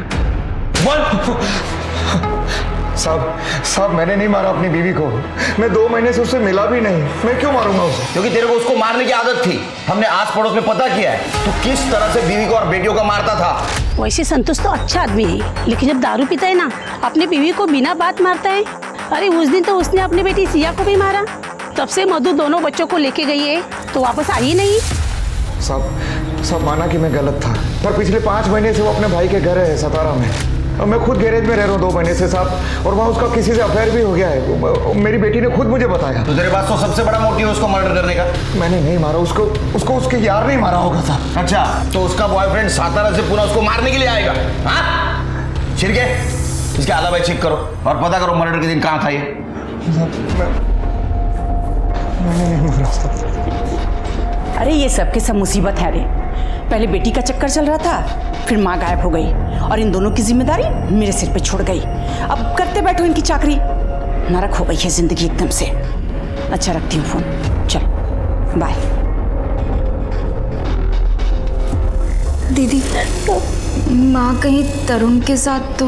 साहब मैंने नहीं मारा अपनी बीवी को, मैं 2 महीने से उससे मिला भी नहीं, मैं क्यों मारूंगा उसे? क्योंकि तेरे को उसको मारने की आदत थी। हमने आस पड़ोस में पता किया है तो किस तरह से बीवी को और बेटियों को मारता था। वैसे संतोष तो अच्छा आदमी है, लेकिन जब दारू पीता है ना, अपनी बीवी को बिना बात मारता है। अरे उस दिन तो उसने अपनी बेटी सिया को भी मारा, तब से मधु दोनों बच्चों को लेके गई है तो वापस आई नहीं। साहब माना कि मैं गलत था, पर पिछले 5 महीने से वो अपने भाई के घर है सतारा में, और मैं खुद गैरेज में रह रहा हूँ 2 महीने से साहब, और वहाँ उसका किसी से अफेयर भी हो गया है। मेरी बेटी ने खुद मुझे बताया। तो तेरे पास तो सबसे बड़ा मोटिव है उसको मर्डर करने का। मैंने नहीं मारा उसको उसके यार नहीं मारा होगा साहब। अच्छा, तो उसका बॉयफ्रेंड सातारा से पुनः उसको मारने के लिए आएगा? हाँ शिरके, इसके आला भाई चेक करो और पता करो मर्डर के दिन कहाँ था ये। मैंने नहीं मारा। अरे ये सब के सब मुसीबत है रे। पहले बेटी का चक्कर चल रहा था, फिर माँ गायब हो गई, और इन दोनों की जिम्मेदारी मेरे सिर पे छोड़ गई। अब करते बैठो इनकी चाकरी, नरक हो गई है जिंदगी एकदम से। अच्छा रखती हूँ फोन, चल बाय। दीदी, माँ कहीं तरुण के साथ तो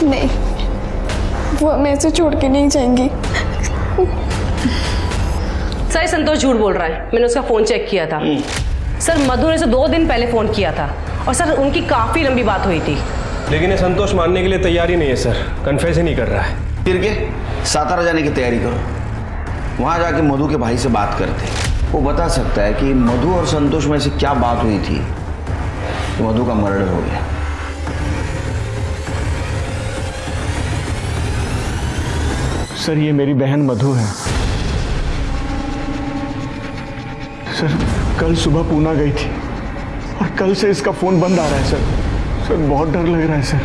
नहीं, वो हमें ऐसे छोड़ के नहीं जाएंगी। सर संतोष झूठ बोल रहा है, मैंने उसका फ़ोन चेक किया था। सर मधु ने 2 दिन पहले फ़ोन किया था, और सर उनकी काफ़ी लंबी बात हुई थी। लेकिन ये संतोष मानने के लिए तैयार ही नहीं है सर, कन्फेस ही नहीं कर रहा है। फिर के सातारा जाने की तैयारी करो, वहाँ जाके मधु के भाई से बात करते, वो बता सकता है कि मधु और संतोष में से क्या बात हुई थी कि मधु का मर्डर हो गया। सर ये मेरी बहन मधु है सर, कल सुबह पूना गई थी और कल से इसका फोन बंद आ रहा है सर बहुत डर लग रहा है सर।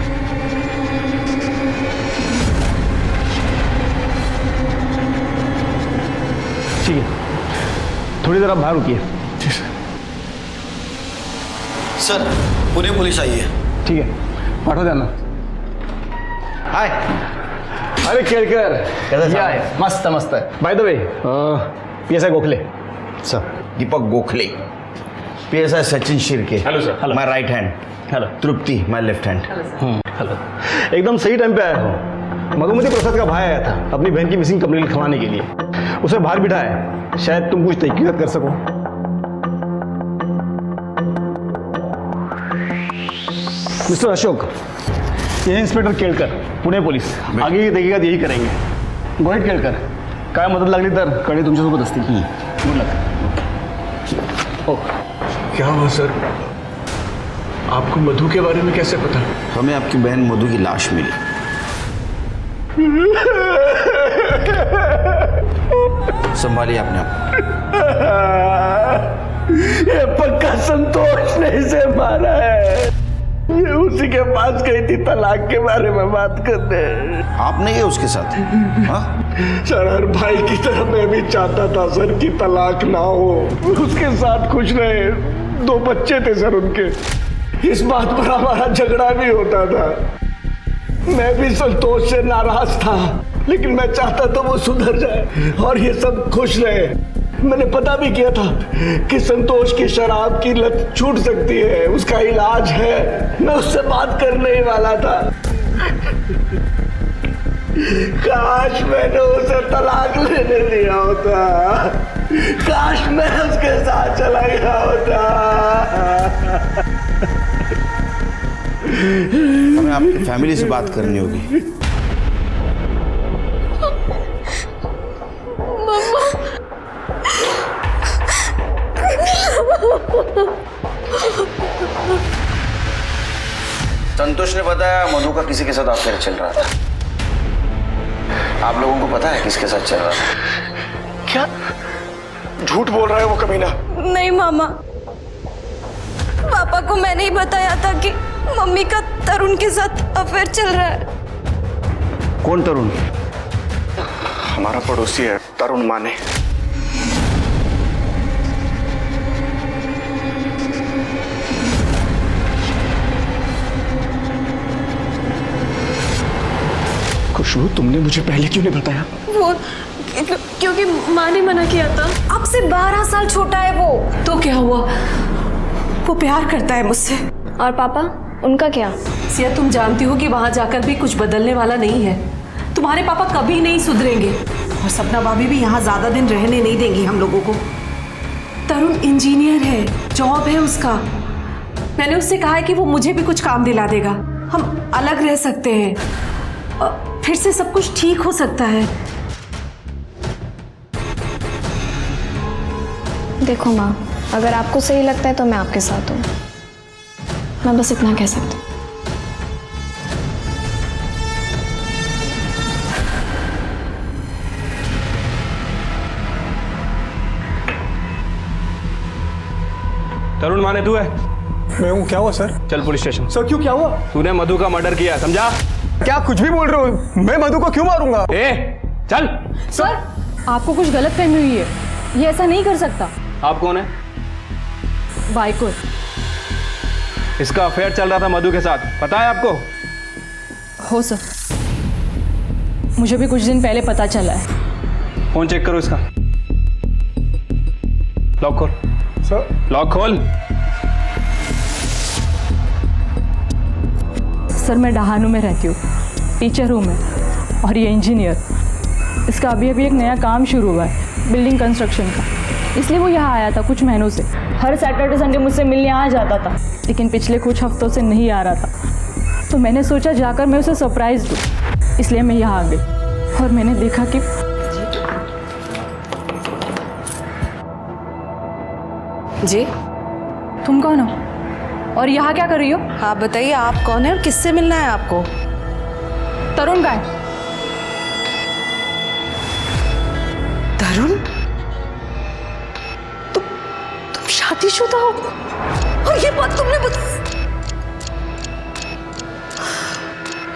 ठीक है, थोड़ी देर आप बाहर रुकिए। सर पुणे पुलिस आई है। ठीक है, पाठो देना। हाय। अरे केळकर कैसा आए? मस्त मस्त है। By the way PSI Gokhale sir. Deepak Gokhale. PSI Sachin Shirke. Hello sir. Hello. My right hand. Hello. Tripti my left hand. Hello. एकदम सही टाइम पे आया हो। मधुमती प्रसाद का भाई आया था अपनी बहन की मिसिंग कंप्लेंट लिखवाने के लिए, उसे बाहर बिठाया, शायद तुम कुछ तहकीकात कर सको। मिस्टर अशोक, ये इंस्पेक्टर केळकर, पुणे पोलीस, आगे की तहकीकात यही करेंगे। गोहित केळकर, काय मदत लागली तर कळे तुमच्यासोबत असतील। Good luck. क्या हुआ सर? आपको मधु के बारे में कैसे पता? हमें आपकी बहन मधु की लाश मिली। संभालिए अपने आप। ये पक्का संतोष ने इसे मारा है। ये उसी के पास गई थी तलाक के बारे में बात करने। आप नहीं है उसके साथ? सर हर भाई की तरह मैं भी चाहता था सर कि तलाक ना हो, उसके साथ खुश रहे, 2 बच्चे थे सर उनके। इस बात पर हमारा झगड़ा भी होता था। मैं भी संतोष से नाराज था, लेकिन मैं चाहता था वो सुधर जाए और ये सब खुश रहे। मैंने पता भी किया था कि संतोष की शराब की लत छूट सकती है, उसका इलाज है। मैं उससे बात करने ही वाला था। काश मैंने उसे तलाक लेने दिया होता, काश मैं उसके साथ चला गया होता। हमें आपकी फैमिली से बात करनी होगी। संतोष ने बताया मधु का किसी के साथ अफेयर चल रहा था। आप लोगों को पता है किसके साथ चल रहा था? क्या झूठ बोल रहा है वो कमीना? नहीं मामा, पापा को मैंने ही बताया था कि मम्मी का तरुण के साथ अफेयर चल रहा है। कौन तरुण? हमारा पड़ोसी है तरुण माने। खुशबू, तुमने मुझे पहले क्यों नहीं बताया? वो क्योंकि माँ ने मना किया था। आपसे 12 साल छोटा है वो। तो क्या हुआ? वो प्यार करता है मुझसे। और पापा, उनका क्या? सिया, तुम जानती हो कि वहां जाकर भी कुछ बदलने वाला नहीं है। तुम्हारे पापा कभी नहीं सुधरेंगे और सपना भाभी भी यहाँ ज्यादा दिन रहने नहीं देंगी हम लोगों को। तरुण इंजीनियर है, जॉब है उसका। मैंने उससे कहा है कि वो मुझे भी कुछ काम दिला देगा, हम अलग रह सकते हैं, फिर से सब कुछ ठीक हो सकता है। देखो माँ, अगर आपको सही लगता है तो मैं आपके साथ हूँ। मैं बस इतना कह सकती हूँ। तरुण माने तू है? मैं हूँ। क्या हुआ सर? चल पुलिस स्टेशन। सर क्यों, क्या हुआ? तूने मधु का मर्डर किया, समझा? क्या कुछ भी बोल रहे हो? मैं मधु को क्यों मारूंगा? चल। सर, आपको कुछ गलत फहमी हुई है, ये ऐसा नहीं कर सकता। आप कौन है? बाइको। इसका अफेयर चल रहा था मधु के साथ, पता है आपको? हो सर, मुझे भी कुछ दिन पहले पता चला है। फोन चेक करो इसका। लॉक खोल। सर लॉक खोल। सर, मैं डहानू में रहती हूँ, टीचर हूँ मैं, और ये इंजीनियर। इसका अभी एक नया काम शुरू हुआ है, बिल्डिंग कंस्ट्रक्शन का, इसलिए वो यहाँ आया था कुछ महीनों से। हर सैटरडे संडे मुझसे मिलने आ जाता था, लेकिन पिछले कुछ हफ्तों से नहीं आ रहा था। तो मैंने सोचा जाकर मैं उसे सरप्राइज़ दूँ, इसलिए मैं यहाँ आ गई और मैंने देखा कि जी, तुम कौन हो और यहाँ क्या कर रही हो? आप बताइए, आप कौन है और किससे मिलना है आपको? तरुण का है। तरुण? तुम शादीशुदा हो और ये बात तुमने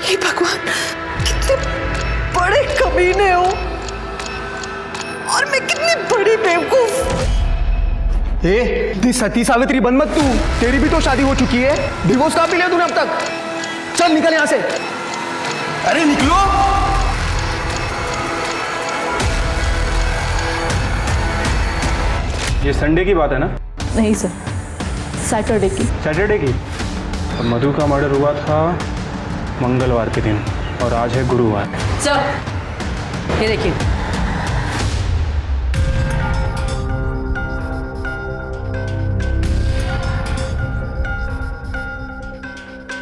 हे भगवान, कितने बड़े कमीने हो और मैं कितनी बड़ी बेवकूफ। ती सती सावित्री बन मत तू, तेरी भी तो शादी हो चुकी है। डिवोर्स कहाँ पी लिया तूने अब तक? चल निकल यहां से। अरे निकलो। ये संडे की बात है ना? नहीं सर, सैटरडे की। सैटरडे की? और मधु का मर्डर हुआ था मंगलवार के दिन और आज है गुरुवार। सर, ये देखिए,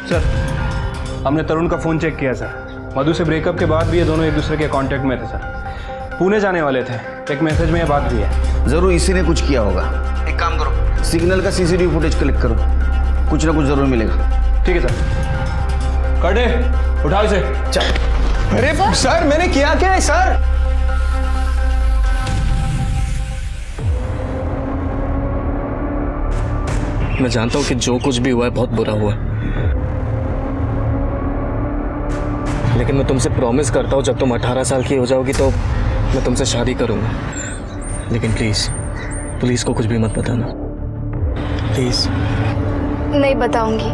सर हमने तरुण का फोन चेक किया सर। मधु से ब्रेकअप के बाद भी ये दोनों एक दूसरे के कांटेक्ट में थे सर। पुणे जाने वाले थे, एक मैसेज में ये बात भी है। जरूर इसी ने कुछ किया होगा। एक काम करो, सिग्नल का सीसीटीवी फुटेज कलेक्ट करो, कुछ ना कुछ जरूर मिलेगा। ठीक है सर। कर दे, उठाओ इसे। चल। अरे सर, मैंने किया क्या है सर? मैं जानता हूं कि जो कुछ भी हुआ है बहुत बुरा हुआ है, लेकिन मैं तुमसे प्रॉमिस करता हूं जब तुम 18 साल की हो जाओगी तो मैं तुमसे शादी करूंगा। लेकिन प्लीज पुलिस को कुछ भी मत बताना, प्लीज। नहीं बताऊंगी।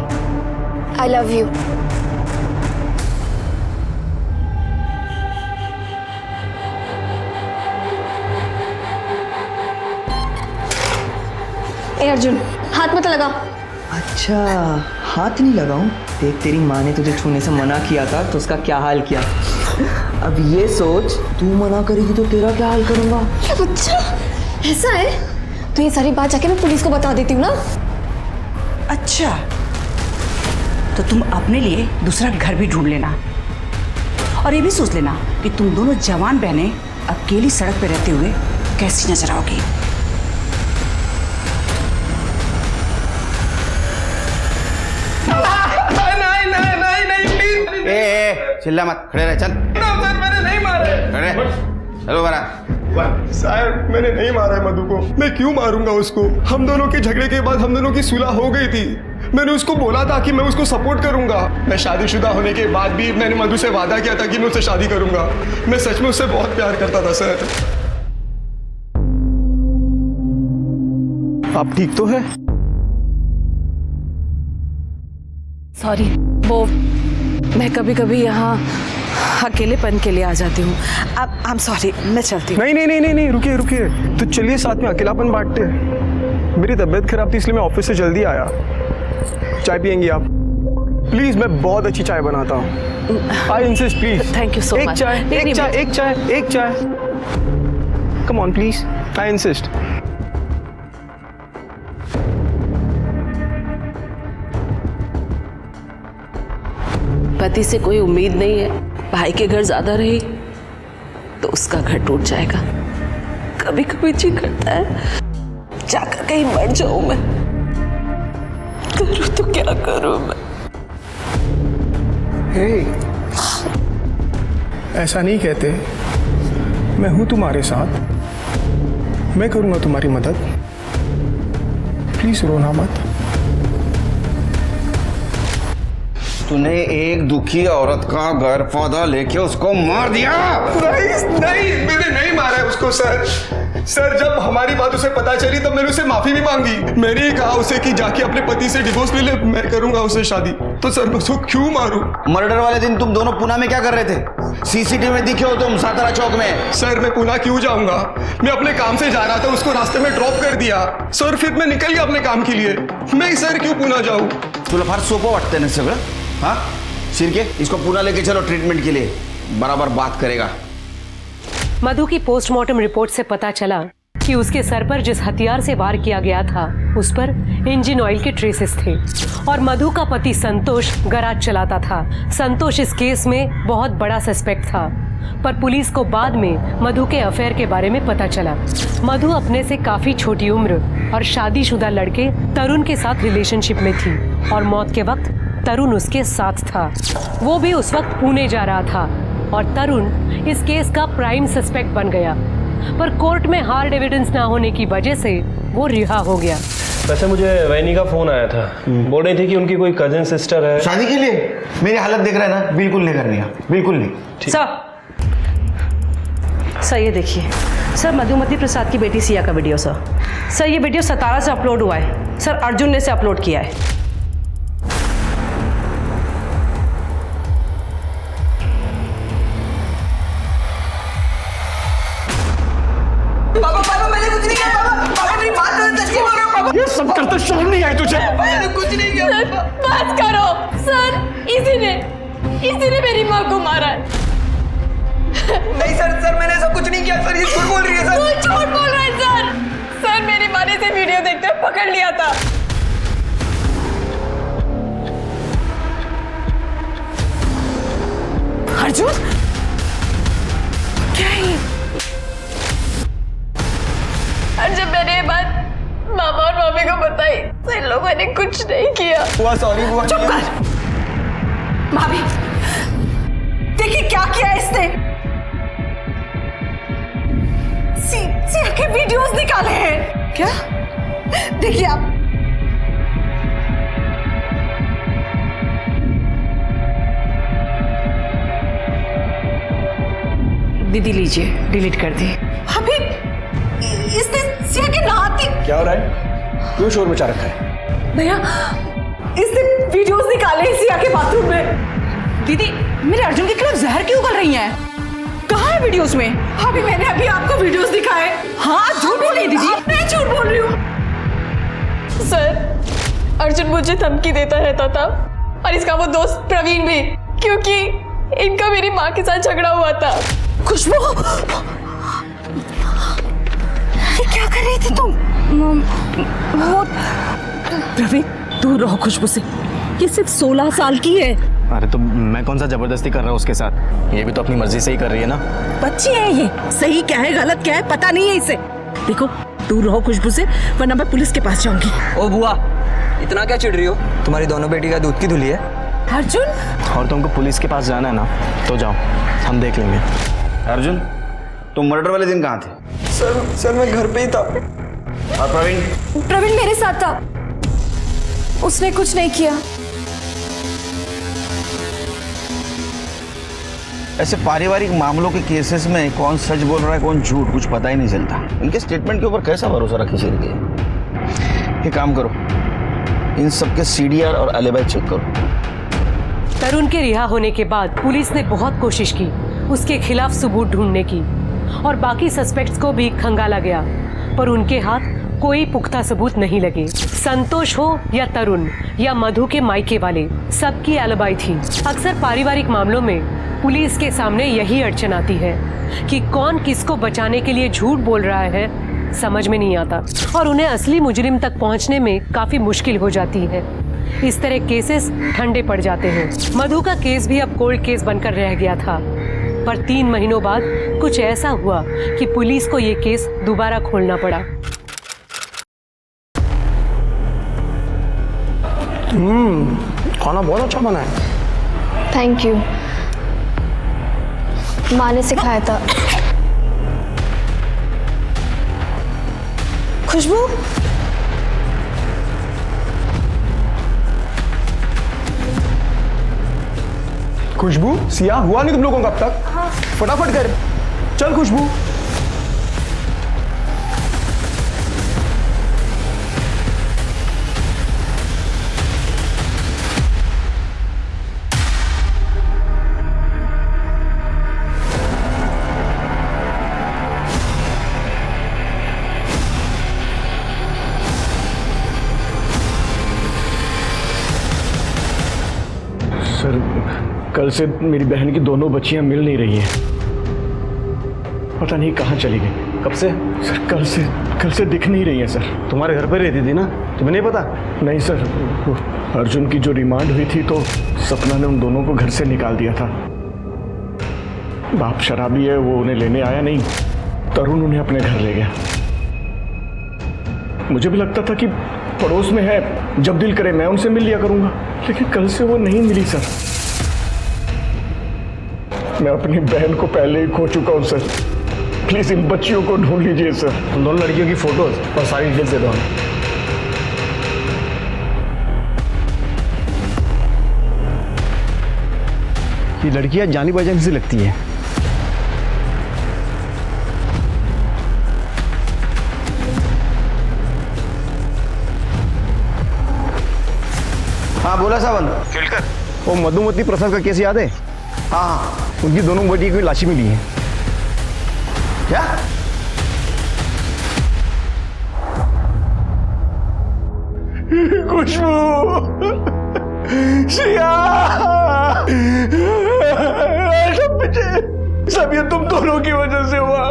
I love you. ए अर्जुन, हाथ मत लगा। अच्छा, हाथ नहीं लगाऊं? देख, तेरी माँ ने तुझे छूने से मना किया था तो उसका क्या हाल किया। अब ये सोच, तू मना करेगी तो तेरा क्या हाल करूंगा। अच्छा ऐसा है, तो ये सारी बात जाके मैं पुलिस को बता देती हूँ ना। अच्छा, तो तुम अपने लिए दूसरा घर भी ढूंढ लेना, और ये भी सोच लेना कि तुम दोनों जवान बहनें अकेली सड़क पे रहते हुए कैसी नजर आओगी। ए, चिल्ला मत, खड़े रह, चल। सर मैंने नहीं मारा है। खड़े, चलो बरा। साहब मैंने नहीं मारा है मधु को। मैं क्यों मारूंगा उसको? हम दोनों के झगड़े के बाद हम दोनों की सुलह हो गई थी। मैंने उसको बोला था कि मैं उसको सपोर्ट करूंगा। मैं शादीशुदा होने के बाद भी मैंने मधु से वादा किया था कि मैं उससे शादी करूंगा। मैं सच में उससे बहुत प्यार करता था सर। आप ठीक तो है? सॉरी, वो मैं कभी कभी यहाँ अकेलेपन के लिए आ जाती हूँ। आई एम सॉरी, मैं चलती हूँ। नहीं, रुकिए रुकिए। तो चलिए साथ में अकेलापन बांटते हैं। मेरी तबीयत खराब थी इसलिए मैं ऑफिस से जल्दी आया। चाय पियेंगी आप? प्लीज, मैं बहुत अच्छी चाय बनाता हूँ। I insist please. Thank you so much. एक चाय। Come on please, I insist. पति से कोई उम्मीद नहीं है, भाई के घर ज्यादा रही तो उसका घर टूट जाएगा। कभी कभी जी करता है जाकर कहीं मर जाऊं मैं। करूं तो क्या करूं मैं? ऐसा नहीं कहते। मैं हूं तुम्हारे साथ, मैं करूंगा तुम्हारी मदद। प्लीज रोना मत। तूने एक दुखी औरत का घर पौधा लेके उसको मार दिया। नहीं, मैंने नहीं मारा है उसको सर। सर, जब हमारी बात उसे पता चली तब मैंने उसे माफी भी मांगी। मैंने ही कहा उसे कि जाके अपने पति से डिवोर्स ले ले, मैं करूंगा उससे शादी। तो सर मैं उसको क्यों मारूं? मर्डर वाले दिन तुम दोनों पुणे में क्या कर रहे थे? सीसीटीवी में दिखे हो तुम सातारा चौक में। सर मैं पुणे क्यों जाऊंगा? मैं अपने काम से जा रहा था, उसको रास्ते में ड्रॉप कर दिया सर। फिर मैं निकल गया अपने काम के लिए। मैं सर क्यों पुणे जाऊं? तुला फार सोपं वाटतंय ना सगळं? हाँ शिर्के, इसको पुणे लेके चलो ट्रीटमेंट के लिए, बराबर बात करेगा। मधु की पोस्टमार्टम रिपोर्ट से पता चला कि उसके सर पर जिस हथियार से वार किया गया था उस पर इंजन ऑयल के ट्रेसेस थे और मधु का पति संतोष गैराज चलाता था। संतोष इस केस में बहुत बड़ा सस्पेक्ट था, पर पुलिस को बाद में मधु के अफेयर के बारे में पता चला। मधु अपने से काफी छोटी उम्र और शादीशुदा लड़के तरुण के साथ रिलेशनशिप में थी और मौत के वक्त तरुण उसके साथ था। वो भी उस वक्त पुणे जा रहा था और तरुण इस केस का प्राइम सस्पेक्ट बन गया, पर कोर्ट में हार्ड एविडेंस ना होने की वजह से वो रिहा हो गया। वैसे मुझे वैनी का फोन आया था, बोल रही थी कि उनकी कोई कजिन सिस्टर है शादी के लिए। मेरी हालत देख रहा है ना, बिल्कुल नहीं करनी है, बिल्कुल नहीं। सर ये देखिए सर, मधुमती प्रसाद की बेटी सिया का वीडियो सर ये वीडियो सतारा से अपलोड हुआ है सर, अर्जुन ने से अपलोड किया है। पापा मैंने कुछ नहीं किया। पापा मेरी बात करो, सच्ची बोल रहा हूं पापा। ये सब करते शर्म नहीं आई तुझे? मैंने कुछ नहीं किया। बात करो सर, इसी ने मेरी माँ को मारा है। नहीं सर मैंने ऐसा कुछ नहीं किया सर, ये झूठ बोल रही है सर। तू झूठ बोल रहा है सर मेरी माँ ने इसे वीडियो देखते हुए पकड़ लिया था। अर्जुन क्या है? और जब मैंने ये बात मामा और मामी को बताई तो इन लोगों ने कुछ नहीं किया। बुआ सॉरी बुआ। चुप कर भाभी, देखिए क्या किया इसने। सिया के वीडियोस निकाले हैं। क्या? देखिए आप। दीदी लीजिए, डिलीट कर दी। अभी इसने सिया के नहाती। क्या हो रहा है? क्यों शोर मचा रखा है? भैया इसने वीडियोस निकाले सिया के बाथरूम में। दीदी मेरे अर्जुन के खिलाफ जहर क्यों उगल रही हैं? कहाँ है वीडियोस में? अभी मैंने आपको वीडियोस दिखाए। हाँ झूठ बोल रही दीदी, मैं झूठ बोल रही हूँ। सर अर्जुन मुझे धमकी देता रहता था और इसका वो दोस्त प्रवीण भी, क्योंकि इनका मेरी माँ के साथ झगड़ा हुआ था। खुशबू, ये क्या कर रही थी तुम? वो प्रवीण, दूर रहो खुशबू से, ये सिर्फ 16 साल की है। अरे तो मैं कौन सा जबरदस्ती कर रहा हूँ उसके साथ? ये भी तो अपनी मर्जी से ही कर रही है ना। बच्ची है ये, सही क्या है गलत क्या है पता नहीं है इसे। देखो दूर रहो खुशबू से, वरना मैं पुलिस के पास जाऊंगी। ओ बुआ, इतना क्या चिढ़ रही हो? तुम्हारी दोनों बेटी का दूध की धुली है। अर्जुन, और तुमको पुलिस के पास जाना है ना, तो जाओ, हम देख लेंगे। अर्जुन, तुम मर्डर वाले दिन कहाँ थे? सर मैं घर पे ही था। और प्रवीण? प्रवीण मेरे साथ था, उसने कुछ नहीं किया। ऐसे पारिवारिक मामलों के केसेस में कौन सच बोल रहा है कौन झूठ कुछ पता ही नहीं चलता। इनके स्टेटमेंट के ऊपर कैसा भरोसा रखे शरीर के? ये काम करो, इन सबके CDR और एलिबाई चेक करो। तरुण के रिहा होने के बाद पुलिस ने बहुत कोशिश की उसके खिलाफ सबूत ढूंढने की और बाकी सस्पेक्ट्स को भी खंगाला गया, पर उनके हाथ कोई पुख्ता सबूत नहीं लगे। संतोष हो या तरुण या मधु के मायके वाले, सबकी एलिबाई थी। अक्सर पारिवारिक मामलों में पुलिस के सामने यही अड़चन आती है कि कौन किसको बचाने के लिए झूठ बोल रहा है, समझ में नहीं आता और उन्हें असली मुजरिम तक पहुंचने में काफी मुश्किल हो जाती है। इस तरह केसेस ठंडे पड़ जाते हैं। मधु का केस भी अब कोल्ड केस बनकर रह गया था, पर 3 महीनों बाद कुछ ऐसा हुआ कि पुलिस को ये केस दोबारा खोलना पड़ा। खाना बहुत अच्छा बना है। थैंक यू, माँ ने सिखाया था। खुशबू, खुशबू, सिया हुआ नहीं तुम लोगों का अब तक? हाँ। फटाफट कर, चल खुशबू। सर, कल से मेरी बहन की दोनों बच्चियां मिल नहीं रही हैं। पता नहीं कहाँ चली गई। कब से? सर कल से दिख नहीं रही हैं सर। तुम्हारे घर पर रहती थी ना, तुम्हें नहीं पता? नहीं सर, अर्जुन की जो रिमांड हुई थी तो सपना ने उन दोनों को घर से निकाल दिया था। बाप शराबी है, वो उन्हें लेने आया नहीं, तरुण उन्हें अपने घर ले गया। मुझे भी लगता था कि पड़ोस में है, जब दिल करे मैं उनसे मिल लिया करूंगा, लेकिन कल से वो नहीं मिली सर। मैं अपनी बहन को पहले ही खो चुका हूं सर। प्लीज इन बच्चियों को ढूंढ लीजिए सर। उन दोनों लड़कियों की फोटोज और सारी डिटेल्स दे दो हमें। ये लड़कियां जानी पहचानी से लगती है। हाँ बोला सावन। केलकर, वो मधुमती प्रसाद का केस याद है? हाँ, उनकी दोनों बेटी की लाशी मिली है। क्या? खुशबू, श्रिया, सब ये तुम दोनों की वजह से हुआ।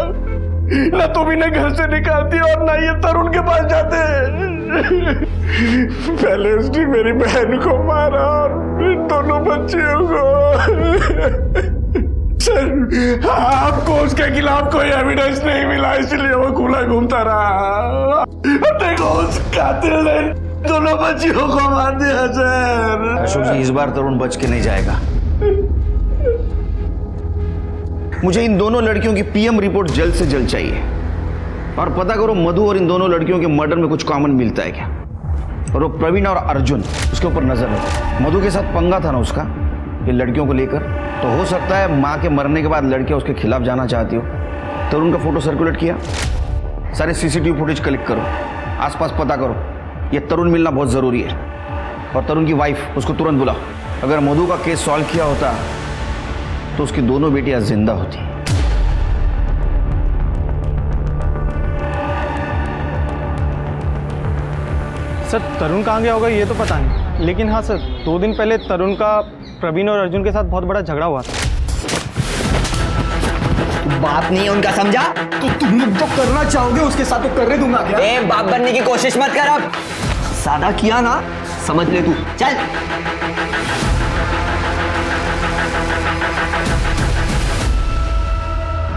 ना तुम इन्हें घर से निकालती और ना ये तरुण के पास जाते। पहले उसने मेरी बहन को मारा और दोनों बच्चियों को। सर, आपको उसके खिलाफ कोई एविडेंस नहीं मिला, इसलिए वो खुला घूमता रहा। देखो, उस कातिल ने दोनों बच्चियों को मार दिया सर। अशोक जी, इस बार तरुण बच के नहीं जाएगा। मुझे इन दोनों लड़कियों की PM रिपोर्ट जल्द से जल्द चाहिए और पता करो मधु और इन दोनों लड़कियों के मर्डर में कुछ कॉमन मिलता है क्या। और वो प्रवीण और अर्जुन, उसके ऊपर नजर रखो। मधु के साथ पंगा था ना उसका ये लड़कियों को लेकर, तो हो सकता है माँ के मरने के बाद लड़कियां उसके खिलाफ जाना चाहती हो। तरुण का फोटो सर्कुलेट किया, सारे CCTV फुटेज कलेक्ट करो, आसपास पता करो। ये तरुण मिलना बहुत ज़रूरी है। और तरुण की वाइफ, उसको तुरंत बुलाओ। अगर मधु का केस सॉल्व किया होता तो उसकी दोनों बेटियां जिंदा होती। सर, तरुण कहाँ गया होगा ये तो पता नहीं, लेकिन हाँ सर, 2 दिन पहले तरुण का प्रवीण और अर्जुन के साथ बहुत बड़ा झगड़ा हुआ था। बाप नहीं है उनका, समझा? तो तुम लोग तो करना चाहोगे उसके साथ तो करने दूंगा क्या? ए, बाप बनने की कोशिश मत कर अब। सादा किया ना, समझ ले तू। चल।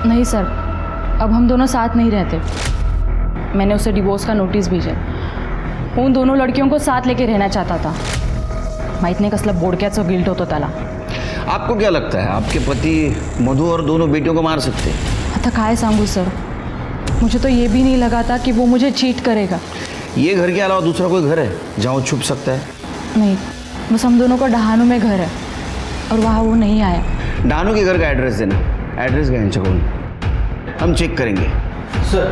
नहीं सर, अब हम दोनों साथ नहीं रहते। मैंने उसे डिवोर्स का नोटिस भेजा। उन दोनों लड़कियों को साथ लेके रहना चाहता था। माहित नाही कसलं बोडक्याचं गिल्ट होतं त्याला। आपको क्या लगता है आपके पति मधु और दोनों बेटियों को मार सकते हैं? आता काय सांगू सर, मुझे तो ये भी नहीं लगा था कि वो मुझे चीट करेगा। ये घर के अलावा दूसरा कोई घर है जहाँ वो छुप सकता है? नहीं, बस हम दोनों का डहानू में घर है और वहाँ वो नहीं आया। डानू के घर का एड्रेस देना। एड्रेस क्या है? हम चेक करेंगे। सर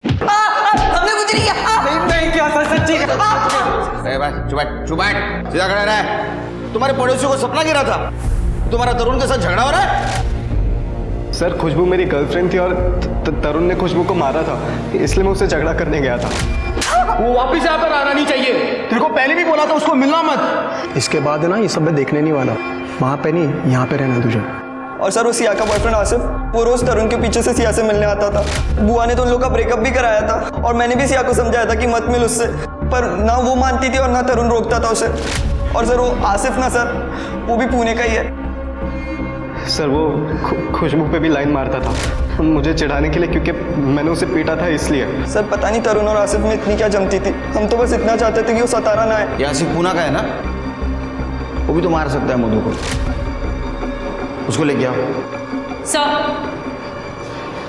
हमने कुछ नहीं किया। नहीं क्या सर, सच्ची चुप बैठ, सीधा खड़ा रहा। तुम्हारे पड़ोसियों को सपना गिरा था तुम्हारा तरुण के साथ झगड़ा हो रहा है? सर खुशबू मेरी गर्लफ्रेंड थी और तरुण ने खुशबू को मारा था, इसलिए मैं उससे झगड़ा करने गया था। वो वापस यहाँ पर आना नहीं चाहिए। तेरे को पहले भी बोला था उसको मिलना मत। इसके बाद है ना, ये सब मैं देखने नहीं वाला। वहाँ पे नहीं, यहाँ पे रहना तुझे। और सर वो सिया का बॉयफ्रेंड आसिफ, वो रोज तरुण के पीछे से सिया से मिलने आता था। बुआ ने तो उन लोगों का ब्रेकअप भी कराया था और मैंने भी सिया को समझाया था कि मत मिल उससे, पर ना वो मानती थी और ना तरुण रोकता था उसे। और सर वो आसिफ ना सर, वो भी पुणे का ही है। सर वो खुशबू पे भी लाइन मारता था मुझे चिढ़ाने के लिए, क्योंकि मैंने उसे पीटा था इसलिए। सर पता नहीं तरुण और आसिफ में इतनी क्या जमती थी। हम तो बस इतना चाहते थे कि वो सतारा ना आए। ये आसिफ पूना का है ना, वो भी तो मार सकता है मधु को। उसको लेके आओ।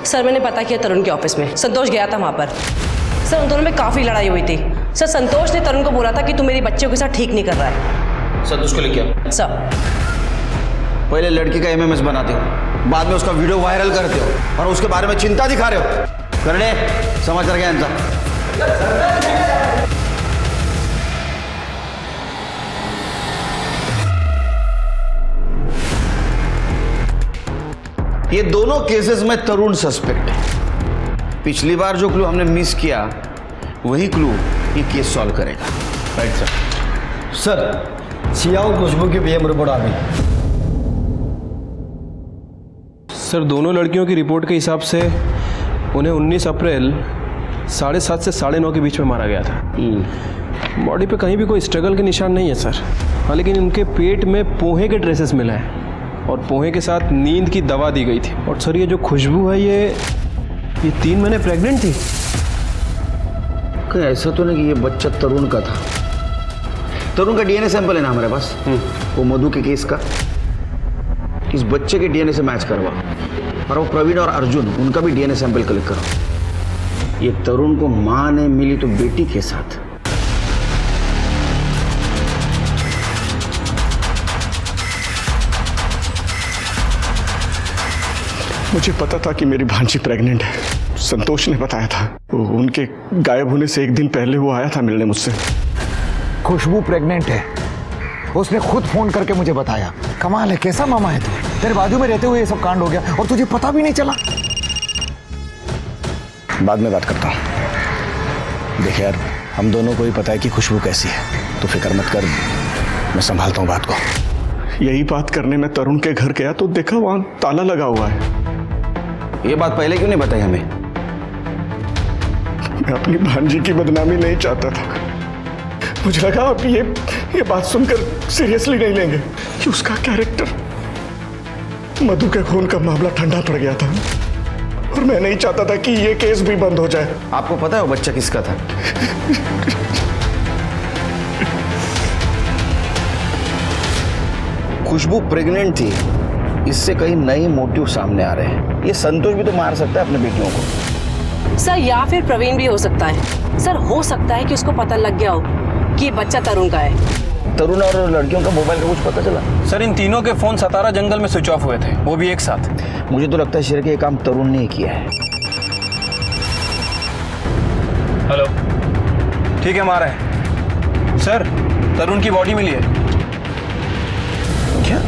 सर मैंने पता किया तरुण के ऑफिस में, संतोष गया था वहाँ पर। सर उन दोनों में काफ़ी लड़ाई हुई थी। सर संतोष ने तरुण को बोला था कि तू मेरी बच्चियों के साथ ठीक नहीं कर रहा है। संतोष को लेके आओ। सर पहले लड़की का एमएमएस बनाते हो, बाद में उसका वीडियो वायरल करते हो और उसके बारे में चिंता दिखा रहे हो। करने समाचार क्या इनका? ये दोनों केसेस में तरुण सस्पेक्ट है। पिछली बार जो क्लू हमने मिस किया वही क्लू ये केस सॉल्व करेगा। Right sir. सर सिया और खुशबू की पीएम रिपोर्ट आ गई। सर दोनों लड़कियों की रिपोर्ट के हिसाब से उन्हें 19 अप्रैल 7:30 से 9:30 के बीच में मारा गया था। बॉडी पे कहीं भी कोई स्ट्रगल के निशान नहीं है सर। हाँ, लेकिन उनके पेट में पोहे के ट्रेसेस मिला है और पोहे के साथ नींद की दवा दी गई थी। और सर ये जो खुशबू है ये 3 महीने प्रेग्नेंट थी। कहीं ऐसा तो नहीं कि ये बच्चा तरुण का था? तरुण का डीएनए सैंपल है ना हमारे पास, वो मधु के केस का। इस बच्चे के डीएनए से मैच करवा और वो प्रवीण और अर्जुन उनका भी डीएनए सैंपल कलेक्ट करो। ये तरुण को मां ने मिली तो बेटी के साथ। मुझे पता था कि मेरी भांजी प्रेग्नेंट है। संतोष ने बताया था। उनके गायब होने से एक दिन पहले वो आया था मिलने मुझसे। खुशबू प्रेग्नेंट है, उसने खुद फोन करके मुझे बताया। कमाल है, कैसा मामा है तू। तेरे बाजू में रहते हुए ये सब कांड हो गया और तुझे पता भी नहीं चला। बाद में बात करता हूँ। देख यार, हम दोनों को ही पता है कि खुशबू कैसी है, तो फिक्र मत कर, मैं संभालता हूँ बात को। यही बात करने में तरुण के घर गया तो देखा वहां ताला लगा हुआ है। ये बात पहले क्यों नहीं बताई हमें? मैं अपनी भांजी की बदनामी नहीं चाहता था। मुझे लगा आप ये बात सुनकर सीरियसली नहीं लेंगे कि उसका कैरेक्टर। मधु के खून का मामला ठंडा पड़ गया था और मैं नहीं चाहता था कि ये केस भी बंद हो जाए। आपको पता है वो बच्चा किसका था? खुशबू प्रेग्नेंट थी, इससे कहीं नए मोटिव सामने आ रहे हैं। ये संतोष भी तो मार सकता है अपने बेटियों को। सर या फिर प्रवीण भी हो सकता है। सर हो सकता है कि उसको पता लग गया हो कि ये बच्चा तरुण का है। तरुण और लड़कियों का मोबाइल का कुछ पता चला? सर इन तीनों के फोन सतारा जंगल में स्विच ऑफ हुए थे, वो भी एक साथ। मुझे तो लगता है शेर के ये काम तरुण ने किया है। हेलो, ठीक है हमारा है सर। तरुण की बॉडी मिली है। क्या?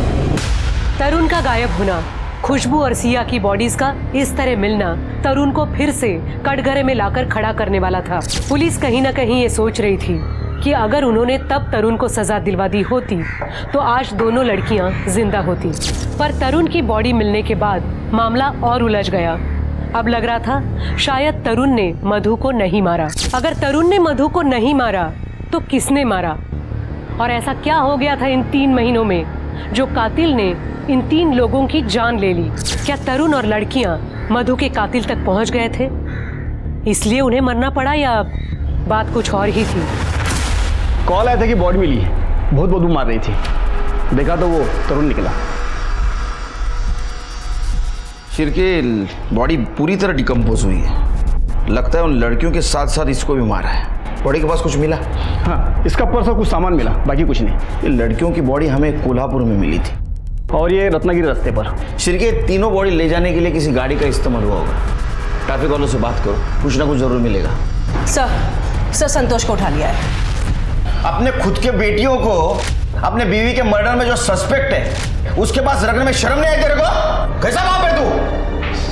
तरुण का गायब होना, खुशबू और सिया की बॉडीज का इस तरह मिलना तरुण को फिर से कटघरे में लाकर खड़ा करने वाला था। पुलिस कहीं ना कहीं ये सोच रही थी कि अगर उन्होंने तब तरुण को सजा दिलवा दी होती तो आज दोनों लड़कियां जिंदा होती। पर तरुण की बॉडी मिलने के बाद मामला और उलझ गया। अब लग रहा था शायद तरुण ने मधु को नहीं मारा। अगर तरुण ने मधु को नहीं मारा तो किसने मारा? और ऐसा क्या हो गया था इन 3 महीनों में जो कातिल ने इन 3 लोगों की जान ले ली? क्या तरुण और लड़कियां मधु के कातिल तक पहुंच गए थे, इसलिए उन्हें मरना पड़ा, या बात कुछ और ही थी? कॉल आया था कि बॉडी मिली है, बहुत बदबू मार रही थी। देखा तो वो तरुण निकला। शिर की बॉडी पूरी तरह डिकम्पोज हुई है। लगता है उन लड़कियों के साथ साथ इसको भी मारा है। बॉडी के पास कुछ मिला? हाँ, इसका पर्स और कुछ सामान मिला, बाकी कुछ नहीं। ये लड़कियों की बॉडी हमें कोल्हापुर में मिली थी और ये रत्नागिरी रास्ते पर। शिर के तीनों बॉडी ले जाने के लिए किसी गाड़ी का इस्तेमाल हुआ होगा। ट्रैफिक वालों से बात करो, कुछ ना कुछ जरूर मिलेगा। सर संतोष को उठा लिया है। अपने खुद के बेटियों को अपने बीवी के मर्डर में जो सस्पेक्ट है उसके पास रखने में शर्म नहीं आई तेरे को? कैसा बाप है तू?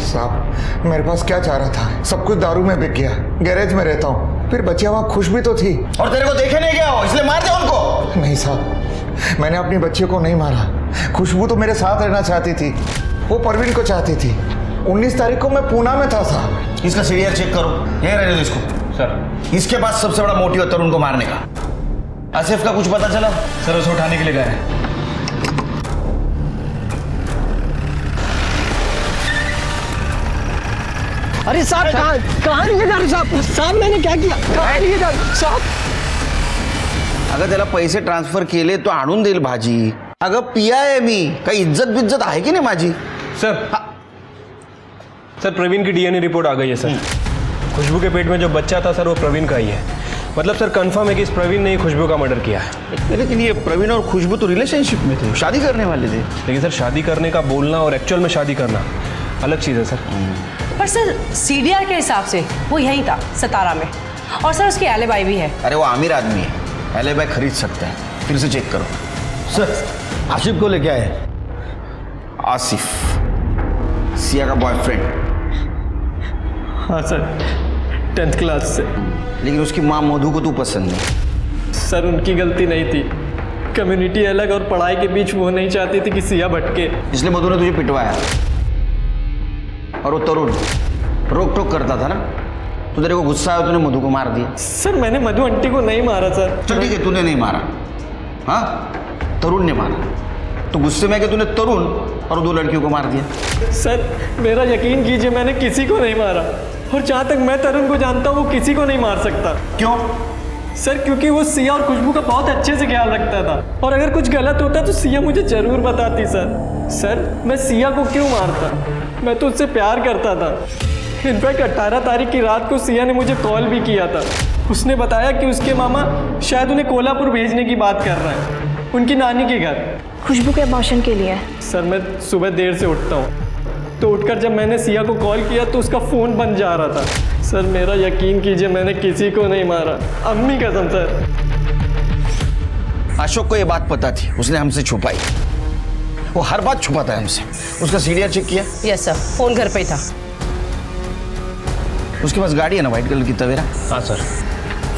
साहब मेरे पास क्या चाह रहा था, सब कुछ दारू में बिक गया। गैरेज में रहता हूँ, फिर बच्चियां वहाँ खुश भी तो थी। और तेरे को देखे नहीं गया हो इसलिए मार दिया उनको? नहीं साहब, मैंने अपनी बच्ची को नहीं मारा। खुशबू तो मेरे साथ रहना चाहती थी, वो परवीन को चाहती थी। 19 तारीख को मैं पूना में था साहब। इसका सीरियल चेक करो, यही रहने दो इसको। सर इसके पास सबसे बड़ा मोटिव है तरुण को मारने का। आसिफ का कुछ पता चला? सर उसे उठाने के लिए गए हैं। अरे साहब कहाँ लिए जा रहे साहब? मैंने क्या किया? कहाँ लिए जा रहे साहब? अगं त्याला पैसे ट्रान्सफर केले तो आणून देईल भाजी। अगं पिया आहे मी, काही इज्जत बिज्जत आहे की नाही माझी? सर प्रवीण की डीएनए रिपोर्ट आ गई है सर। खुशबू के पेट में जो बच्चा था सर वो प्रवीण का ही है। मतलब सर कंफर्म है कि इस प्रवीण ने ही खुशबू का मर्डर किया है। लेकिन ये प्रवीण और खुशबू तो रिलेशनशिप में थे, शादी करने वाले थे। लेकिन सर शादी करने का बोलना और एक्चुअल में शादी करना अलग चीज़ है सर। पर सर सीडीआर के हिसाब से वो यहीं था सतारा में, और सर उसकी एलिबाई भी है। अरे वो अमीर आदमी है, एलिबाई खरीद सकता है। फिर से चेक करो। सर आसिफ को लेके आए। आसिफ सिया का बॉयफ्रेंड? हाँ सर, 10th क्लास से। लेकिन उसकी माँ मधु को तू पसंद नहीं? सर उनकी गलती नहीं थी, कम्युनिटी अलग और पढ़ाई के बीच वो नहीं चाहती थी कि सिया भटके, इसलिए मधु ने तुझे पिटवाया। और वो तरुण रोक टोक करता था ना, तो तेरे को गुस्सा आया, तूने मधु को मार दिया। सर मैंने मधु आंटी को नहीं मारा सर। चल ठीक है, तूने नहीं मारा, हाँ तरुण ने मारा। तो गुस्से में कि तूने तरुण और 2 लड़कियों को मार दिया। सर मेरा यकीन कीजिए, मैंने किसी को नहीं मारा, और जहाँ तक मैं तरुण को जानता हूँ वो किसी को नहीं मार सकता। क्यों? सर क्योंकि वो सिया और खुशबू का बहुत अच्छे से ख्याल रखता था, और अगर कुछ गलत होता तो सिया मुझे जरूर बताती। सर मैं सिया को क्यों मारता? मैं तो उससे प्यार करता था। इनफैक्ट 18 तारीख की रात को सिया ने मुझे कॉल भी किया था। उसने बताया कि उसके मामा शायद उन्हें कोल्हापुर भेजने की बात कर रहे हैं, उनकी नानी के घर। खुशबू के अबॉर्शन के लिए। सर मैं सुबह देर से उठता हूँ, तो उठकर जब मैंने सिया को कॉल किया तो उसका फ़ोन बंद जा रहा था। सर मेरा यकीन कीजिए, मैंने किसी को नहीं मारा, अम्मी कसम सर। अशोक को ये बात पता थी, उसने हमसे छुपाई। वो हर बात छुपाता है हमसे। उसका सीडीआर चेक किया? यस सर, फोन घर पे ही था। उसके पास गाड़ी है ना व्हाइट कलर की तवेरा? हाँ सर।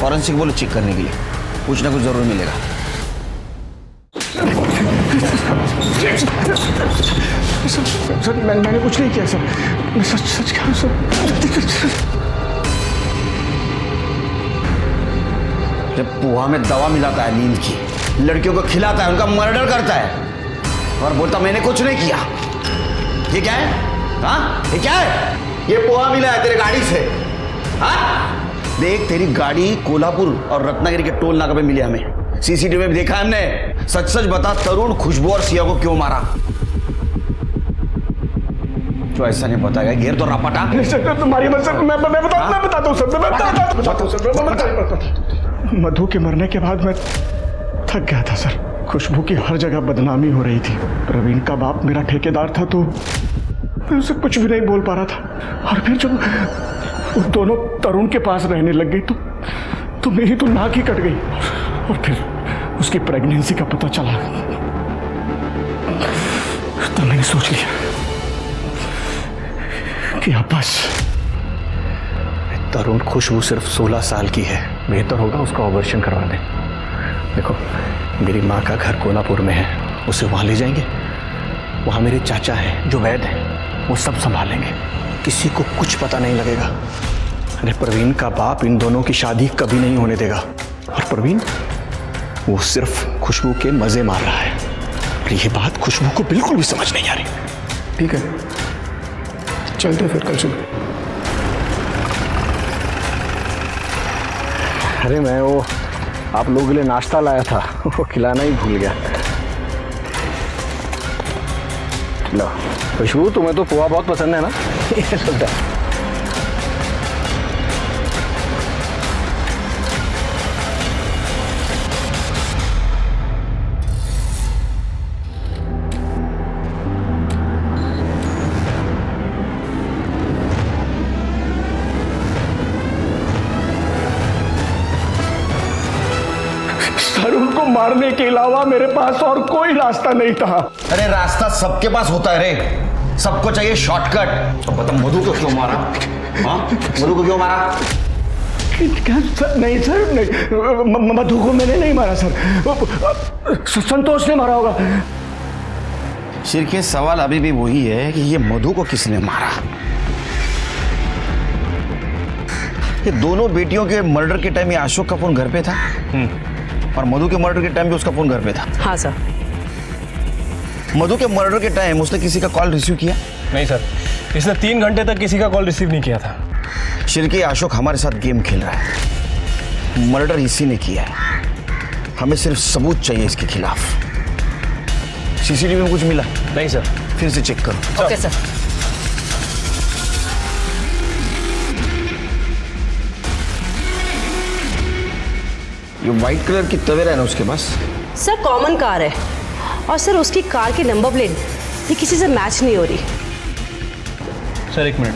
फॉरेंसिक बोलो चेक करने के लिए, कुछ ना कुछ जरूर मिलेगा। सर मैंने कुछ नहीं किया सर, मैं सच कह रहा हूँ सर। जब पोहा में दवा मिलाता है नींद की, लड़कियों को खिलाता है, उनका मर्डर करता है और बोलता मैंने कुछ नहीं किया। ये क्या है? हाँ ये क्या है? ये पोहा मिला है तेरे गाड़ी से। हाँ देख, तेरी गाड़ी कोल्हापुर और रत्नागिरी के टोल नाका पे मिली हमें, सीसीटीवी में भी देखा हमने। सच सच बता, तरुण खुशबू और सिया को क्यों मारा? जो ऐसा नहीं बताएगा घेर तो रपटा। तुम्हारी मत सर, मैं बताता हूँ सर, मैं बताता हूँ। मधु के मरने के बाद मैं थक गया था सर। खुशबू की हर जगह बदनामी हो रही थी। प्रवीण का बाप मेरा ठेकेदार था, तो मैं उसे कुछ भी नहीं बोल पा रहा था। और फिर जब वो दोनों तरुण के पास रहने लग गई तो मेरी तो नाक ही कट गई। और फिर उसकी प्रेगनेंसी का पता चला, तब मैंने सोच लिया कि अब बस। तरुण खुशबू सिर्फ 16 साल की है, बेहतर होगा उसका ऑपरेशन करवा दें। देखो, मेरी माँ का घर कोलापुर में है, उसे वहाँ ले जाएंगे। वहाँ मेरे चाचा हैं जो वैद्य हैं, वो सब संभालेंगे, किसी को कुछ पता नहीं लगेगा। अरे प्रवीण का बाप इन दोनों की शादी कभी नहीं होने देगा। और प्रवीण वो सिर्फ खुशबू के मजे मार रहा है, और ये बात खुशबू को बिल्कुल भी समझ नहीं आ रही। ठीक है, चलते फिर कल सुबह। अरे मैं वो आप लोगों के लिए नाश्ता लाया था, वो खिलाना ही भूल गया। लो खुशबू, तुम्हें तो पोहा बहुत पसंद है ना? ये लो। तरुण को मारने के अलावा मेरे पास और कोई रास्ता नहीं था। अरे रास्ता सबके पास होता है रे, सबको चाहिए शॉर्टकट। अब बता, मधु को क्यों मारा? हाँ, मधु को क्यों मारा? नहीं सर, नहीं, मधु को मैंने नहीं मारा सर, संतोष ने मारा होगा। सिर्फ ये सवाल अभी भी वही है कि ये मधु को किसने मारा। ये दोनों बेटियों के मर्डर के टाइम ये अशोक का फोन घर पे था, और मधु के मर्डर के टाइम भी उसका फोन घर पे था। हाँ सर। मधु के मर्डर के टाइम उसने किसी का कॉल रिसीव किया? नहीं सर, इसने 3 घंटे तक किसी का कॉल रिसीव नहीं किया था। शिरके, अशोक हमारे साथ गेम खेल रहा है, मर्डर इसी ने किया है। हमें सिर्फ सबूत चाहिए इसके खिलाफ। सीसीटीवी में कुछ मिला? नहीं सर। फिर से चेक करो। Okay sir. ये व्हाइट कलर की तवेरा है ना उसके पास? सर कॉमन कार है, और सर उसकी कार की नंबर प्लेट ये किसी से मैच नहीं हो रही। सर 1 मिनट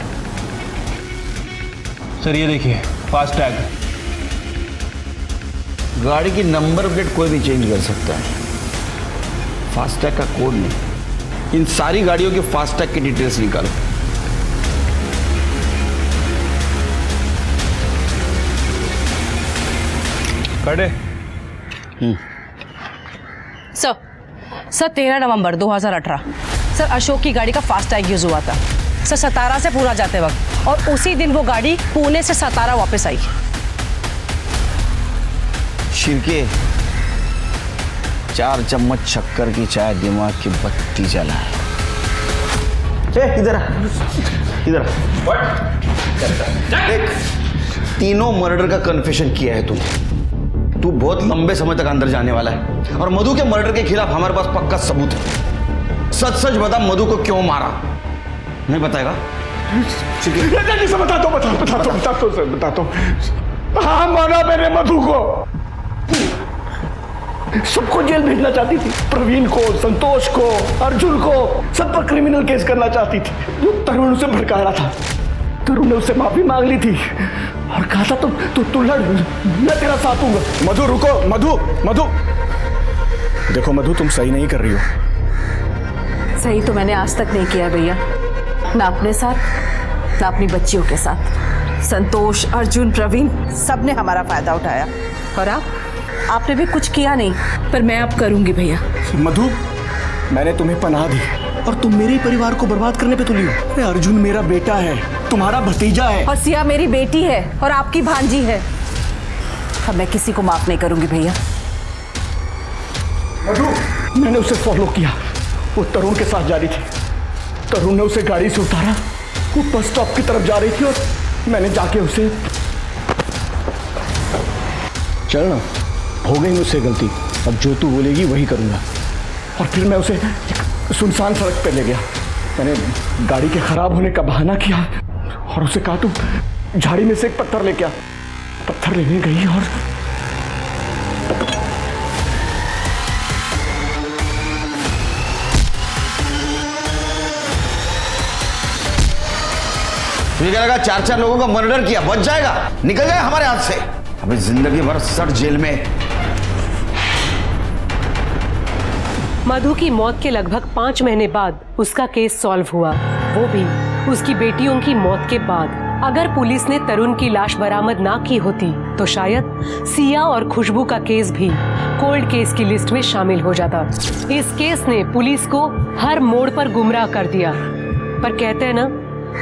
सर, ये देखिए फास्ट टैग। गाड़ी की नंबर प्लेट कोई भी चेंज कर सकता है, फास्टैग का कोड नहीं। इन सारी गाड़ियों के फास्टैग की डिटेल्स निकालो। कड़े। सर 13 नवंबर 2018 सर अशोक की गाड़ी का फास्टैग यूज हुआ था सर, सतारा से पूरा जाते वक्त, और उसी दिन वो गाड़ी पुणे से सतारा वापस आई। शिरके, 4 चम्मच शक्कर की चाय दिमाग की बत्ती जलाए। इधर इधर देख, तीनों मर्डर का कन्फेशन किया है तूने। तू बहुत लंबे समय तक अंदर जाने वाला है, और मधु के मर्डर के खिलाफ हमारे पास पक्का सबूत है। सच सच बता, मधु को क्यों मारा? नहीं बताएगा? बता दो। हाँ, मारा मैंने मधु को। सबको जेल भेजना चाहती थी, प्रवीण को, संतोष को, अर्जुन को, सब पर क्रिमिनल केस करना चाहती थी। जो तरुण उसे भड़का रहा था, तरुण ने उससे माफी मांग ली थी और कहा था तू लड़, मैं तेरा साथ हूँ। मधु रुको, मधु देखो मधु, तुम सही नहीं कर रही हो। सही तो मैंने आज तक नहीं किया भैया, ना अपने साथ ना अपनी बच्चियों के साथ। संतोष, अर्जुन, प्रवीण सब ने हमारा फायदा उठाया, और आपने भी कुछ किया नहीं, पर मैं अब करूंगी भैया। मधु, मैंने तुम्हें पनाह दी और तुम मेरे परिवार को बर्बाद करने पे तुली हो। अरे अर्जुन मेरा बेटा है, तुम्हारा भतीजा है, और सिया मेरी बेटी है और आपकी भांजी है। अब मैं किसी को माफ नहीं करूंगी भैया। मधु, मैंने उसे फॉलो किया, वो तरुण के साथ जा रही थी। तरुण ने उसे गाड़ी से उतारा, वो बस स्टॉप की तरफ जा रही थी, और मैंने जाके उसे। चल ना, हो गई मुझसे गलती, अब जो तू बोलेगी वही करूंगा। और फिर मैं उसे सुनसान सड़क पे ले गया। मैंने गाड़ी के खराब होने का बहाना किया और उसे कहा तू झाड़ी में से एक पत्थर लेके आ। पत्थर लेने गई और तुझे क्या लगा 4 लोगों का मर्डर किया बच जाएगा? निकल जाए हमारे हाथ से। अभी जिंदगी भर सड़ जेल में। मधु की मौत के लगभग 5 महीने बाद उसका केस सॉल्व हुआ, वो भी उसकी बेटियों की मौत के बाद। अगर पुलिस ने तरुण की लाश बरामद ना की होती तो शायद सिया और खुशबू का केस भी कोल्ड केस की लिस्ट में शामिल हो जाता। इस केस ने पुलिस को हर मोड़ पर गुमराह कर दिया। पर कहते हैं ना,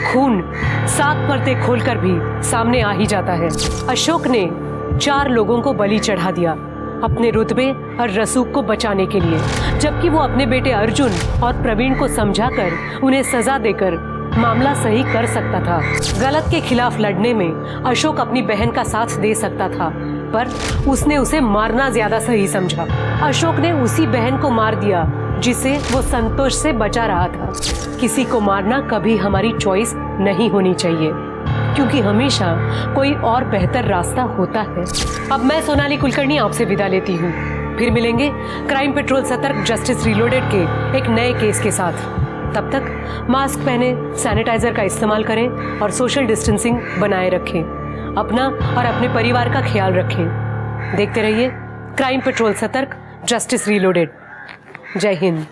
खून 7 परतें खोलकर भी सामने आ ही जाता है। अशोक ने 4 लोगों को बलि चढ़ा दिया अपने रुतबे और रसूख को बचाने के लिए, जबकि वो अपने बेटे अर्जुन और प्रवीण को समझाकर उन्हें सजा देकर मामला सही कर सकता था। गलत के खिलाफ लड़ने में अशोक अपनी बहन का साथ दे सकता था, पर उसने उसे मारना ज्यादा सही समझा। अशोक ने उसी बहन को मार दिया जिसे वो संतोष से बचा रहा था। किसी को मारना कभी हमारी चॉइस नहीं होनी चाहिए, क्योंकि हमेशा कोई और बेहतर रास्ता होता है। अब मैं सोनाली कुलकर्णी आपसे विदा लेती हूँ। फिर मिलेंगे क्राइम पेट्रोल सतर्क जस्टिस रीलोडेड के एक नए केस के साथ। तब तक मास्क पहने, सैनिटाइजर का इस्तेमाल करें और सोशल डिस्टेंसिंग बनाए रखें। अपना और अपने परिवार का ख्याल रखें। देखते रहिए क्राइम पेट्रोल सतर्क जस्टिस रीलोडेड। जय हिंद।